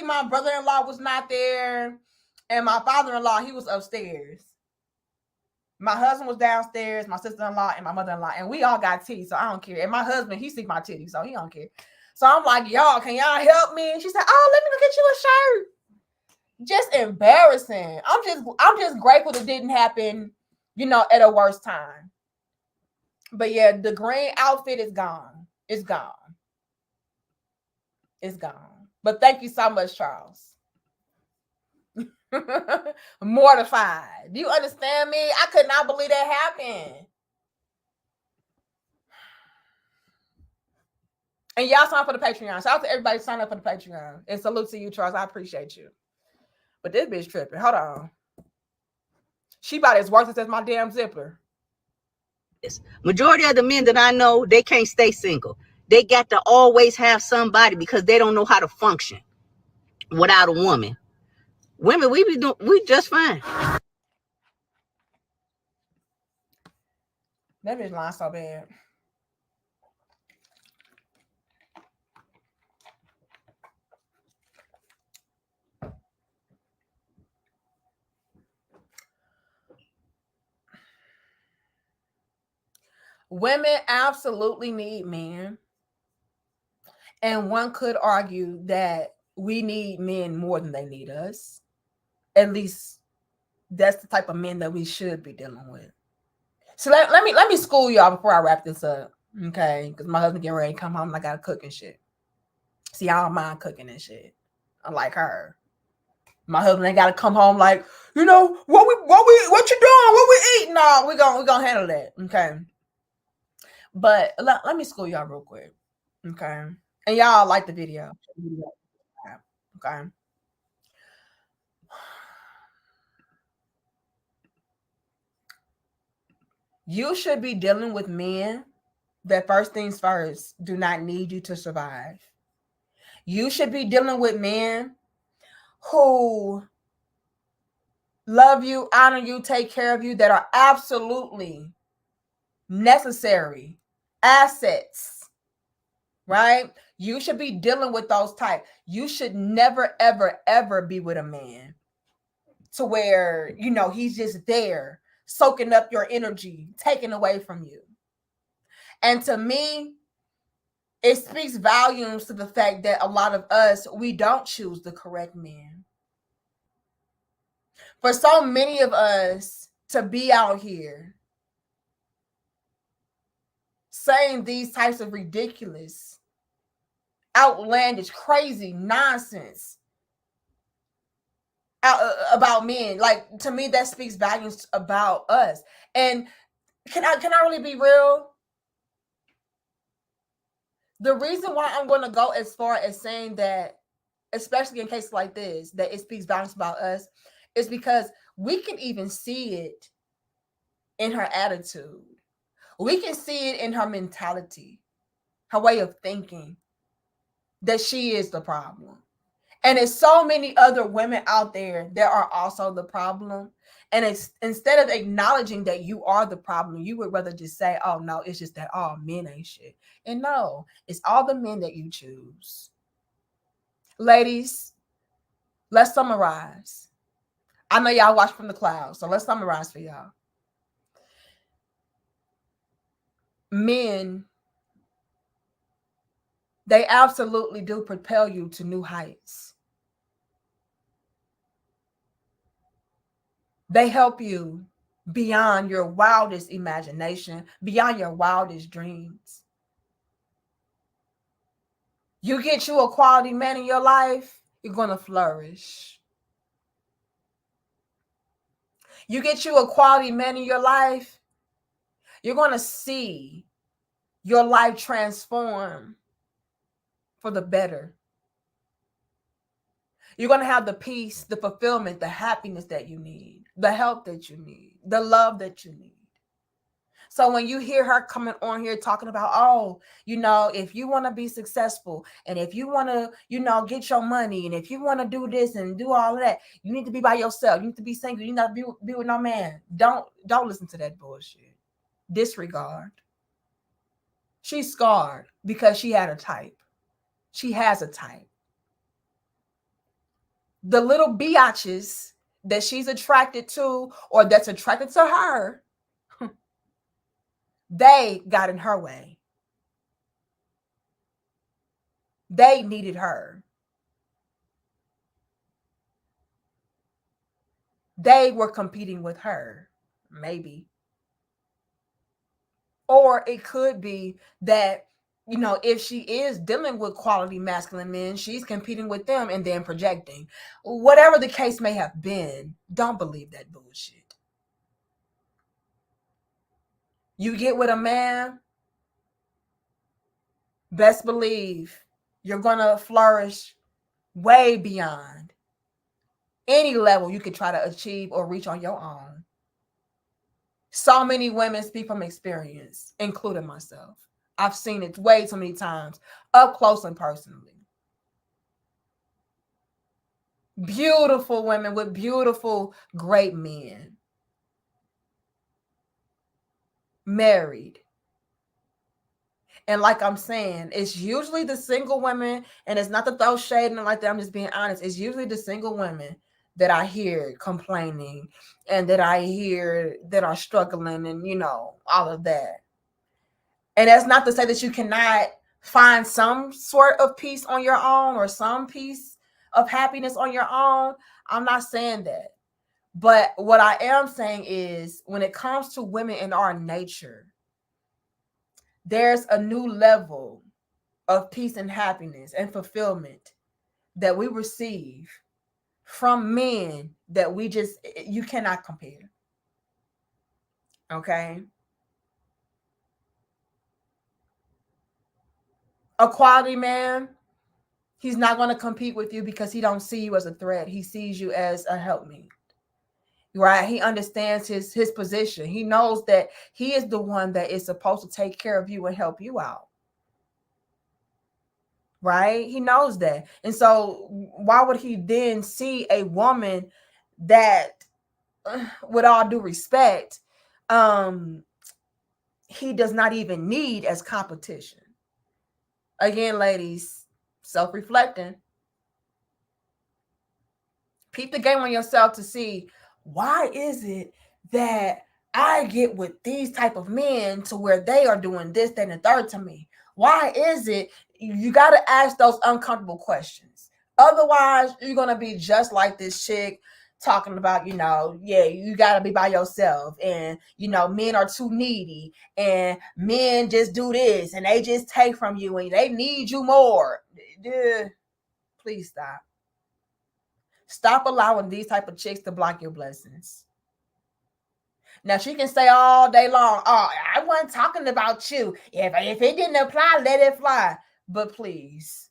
my brother-in-law was not there, and my father-in-law, he was upstairs. My husband was downstairs, my sister-in-law, and my mother-in-law, and we all got titties, so I don't care. And my husband, he sees my titties, so he don't care. So I'm like, y'all, can y'all help me? And she said, oh, let me go get you a shirt. Just embarrassing. I'm just grateful it didn't happen, at a worse time. But yeah, the green outfit is gone. It's gone. It's gone. But thank you so much, Charles. Mortified. Do you understand me? I could not believe that happened. And y'all sign up for the Patreon. Shout out to everybody sign up for the Patreon. And salute to you, Charles. I appreciate you. But this bitch tripping. Hold on. She about as worthless as my damn zipper. Majority of the men that I know, they can't stay single. They got to always have somebody because they don't know how to function without a woman. Women, we just fine. That bitch lying so bad. Women absolutely need men. And one could argue that we need men more than they need us. At least that's the type of men that we should be dealing with. So let me school y'all before I wrap this up. Okay. Because my husband getting ready to come home and I gotta cook and shit. See, I don't mind cooking and shit. I like her. My husband ain't gotta come home like, what you doing? What we eating? No, we gonna handle that. Okay. But let me school y'all real quick. Okay. And y'all like the video. Okay. You should be dealing with men that, first things first, do not need you to survive. You should be dealing with men who love you, honor you, take care of you, that are absolutely necessary assets, right? You should be dealing with those type. You should never, ever, ever be with a man to where, he's just there soaking up your energy, taking away from you. And to me, it speaks volumes to the fact that a lot of us, we don't choose the correct man. For so many of us to be out here saying these types of ridiculous, outlandish, crazy nonsense about men, like, to me, that speaks volumes about us. And can I really be real? The reason why I'm going to go as far as saying that, especially in cases like this, that it speaks volumes about us, is because we can even see it in her attitude. We can see it in her mentality, her way of thinking, that she is the problem. And there's so many other women out there that are also the problem. And it's, instead of acknowledging that you are the problem, you would rather just say, oh no, it's just that all men ain't shit. And no, it's all the men that you choose. Ladies, let's summarize. I know y'all watch from the clouds, so let's summarize for y'all. Men, they absolutely do propel you to new heights. They help you beyond your wildest imagination, beyond your wildest dreams. You get you a quality man in your life, you're going to flourish. You get you a quality man in your life, you're going to see your life transform for the better. You're going to have the peace, the fulfillment, the happiness that you need, the help that you need, the love that you need. So when you hear her coming on here talking about, oh, if you want to be successful and if you want to, get your money and if you want to do this and do all of that, you need to be by yourself. You need to be single. You need not be with no man. Don't listen to that bullshit. Disregard. She's scarred because she had a type. She has a type. The little biatches that she's attracted to or that's attracted to her, they got in her way. They needed her. They were competing with her, maybe. Or it could be that, if she is dealing with quality masculine men, she's competing with them and then projecting. Whatever the case may have been, don't believe that bullshit. You get with a man, best believe you're going to flourish way beyond any level you could try to achieve or reach on your own. So many women speak from experience, including myself. I've seen it way too many times, up close and personally. Beautiful women with beautiful, great men. Married. And like I'm saying, it's usually the single women, and it's not to throw shade and like that, I'm just being honest. It's usually the single women that I hear complaining and that I hear that are struggling and, all of that. And that's not to say that you cannot find some sort of peace on your own or some piece of happiness on your own. I'm not saying that. But what I am saying is when it comes to women in our nature, there's a new level of peace and happiness and fulfillment that we receive from men that you cannot compare. Okay? A quality man, he's not going to compete with you because he don't see you as a threat. He sees you as a helpmeet. Right? He understands his position. He knows that he is the one that is supposed to take care of you and help you out. Right? He knows that. And so why would he then see a woman that, with all due respect, he does not even need as competition? Again, ladies, self-reflecting. Peep the game on yourself to see, why is it that I get with these type of men to where they are doing this, that, and the third to me? Why is it? You got to ask those uncomfortable questions. Otherwise, you're going to be just like this chick talking about, you got to be by yourself. And, men are too needy. And men just do this. And they just take from you. And they need you more. Please stop. Stop allowing these type of chicks to block your blessings. Now, she can say all day long, oh, I wasn't talking about you. If it didn't apply, let it fly. But please,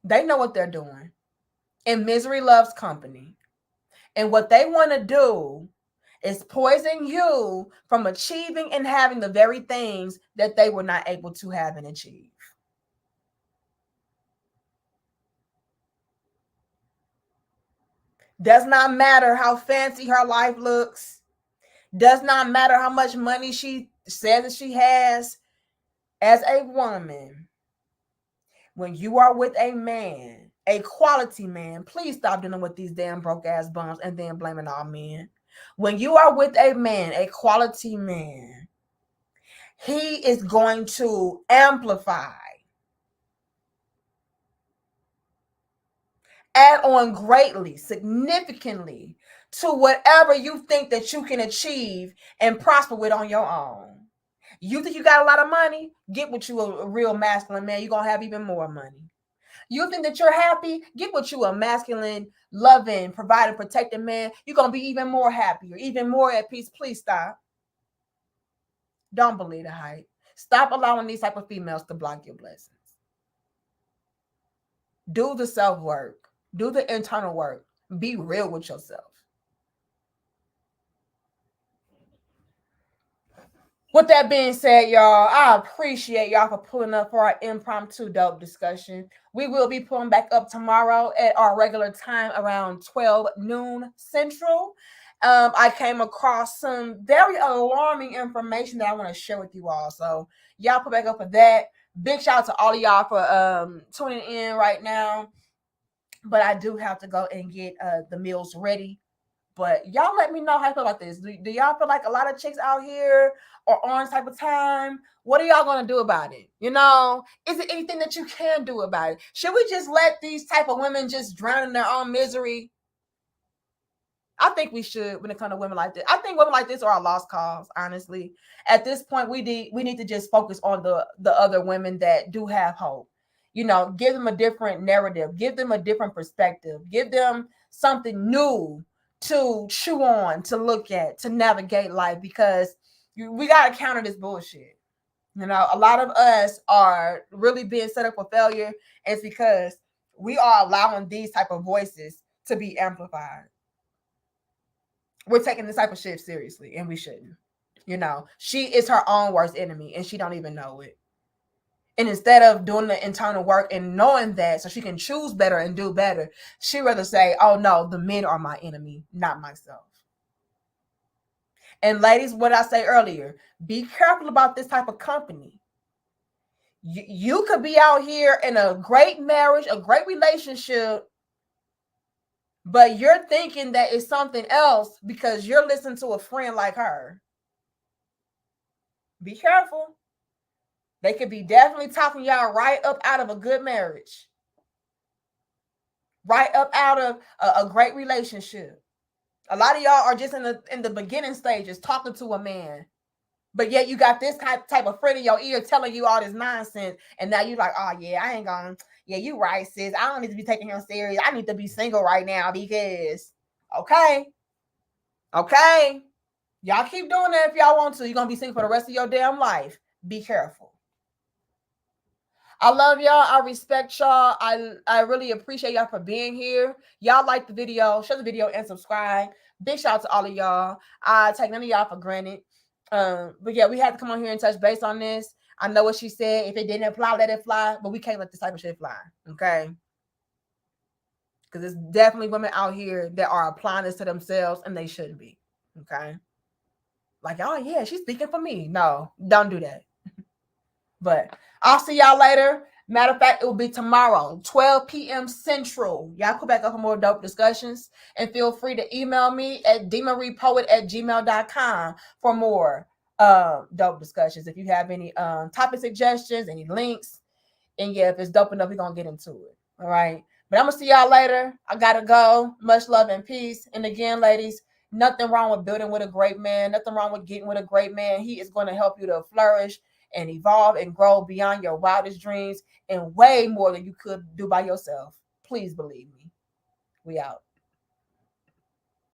they know what they're doing. And misery loves company. And what they want to do is poison you from achieving and having the very things that they were not able to have and achieve. Does not matter how fancy her life looks. Does not matter how much money she says that she has. As a woman, when you are with a man, a quality man, please stop dealing with these damn broke ass bums and then blaming all men. When you are with a man, a quality man, he is going to amplify, add on greatly, significantly to whatever you think that you can achieve and prosper with on your own. You think you got a lot of money? Get with you a real masculine man. You're going to have even more money. You think that you're happy? Get with you a masculine, loving, providing, protecting man. You're going to be even more happier, even more at peace. Please stop. Don't believe the hype. Stop allowing these type of females to block your blessings. Do the self work. Do the internal work. Be real with yourself. With that being said, y'all, I appreciate y'all for pulling up for our impromptu dope discussion. We will be pulling back up tomorrow at our regular time around 12 noon Central. I came across some very alarming information that I want to share with you all. So y'all put back up for that. Big shout out to all of y'all for tuning in right now. But I do have to go and get the meals ready. But y'all let me know how you feel about this. Do y'all feel like a lot of chicks out here are on this type of time? What are y'all going to do about it? You know, is it anything that you can do about it? Should we just let these type of women just drown in their own misery? I think we should when it comes to women like this. I think women like this are a lost cause, honestly. At this point, we need to just focus on the other women that do have hope. You know, give them a different narrative, give them a different perspective, give them something new to chew on, to look at, to navigate life because we got to counter this bullshit. You know, a lot of us are really being set up for failure. And it's because we are allowing these type of voices to be amplified. We're taking this type of shit seriously and we shouldn't. You know, she is her own worst enemy and she don't even know it. And instead of doing the internal work and knowing that so she can choose better and do better, she rather say, oh no, the men are my enemy, not myself. And ladies, what I say earlier, be careful about this type of company. You could be out here in a great marriage, a great relationship, but you're thinking that it's something else because you're listening to a friend like her. Be careful. They could be definitely talking y'all right up out of a good marriage, right up out of a great relationship. A lot of y'all are just in the beginning stages talking to a man, but yet you got this type of friend in your ear telling you all this nonsense, and now you're like, oh yeah, I ain't gonna. Yeah, you right, sis. I don't need to be taking him serious. I need to be single right now because okay, okay. Y'all keep doing that if y'all want to. You're gonna be single for the rest of your damn life. Be careful. I love y'all. I respect y'all. I really appreciate y'all for being here. Y'all like the video, share the video, and subscribe. Big shout out to all of y'all. I take none of y'all for granted. But yeah, we had to come on here and touch base on this. I know what she said. If it didn't apply, let it fly. But we can't let this type of shit fly. Okay. Because there's definitely women out here that are applying this to themselves and they shouldn't be. Okay. Like, oh yeah, she's speaking for me. No, don't do that. But I'll see y'all later. Matter of fact, it will be tomorrow, 12 p.m. Central. Y'all come back up for more dope discussions. And feel free to email me at dmariepoet@gmail.com for more dope discussions. If you have any topic suggestions, any links. And yeah, if it's dope enough, we're going to get into it. All right. But I'm going to see y'all later. I got to go. Much love and peace. And again, ladies, nothing wrong with building with a great man. Nothing wrong with getting with a great man. He is going to help you to flourish and evolve and grow beyond your wildest dreams and way more than you could do by yourself. Please believe me. We out.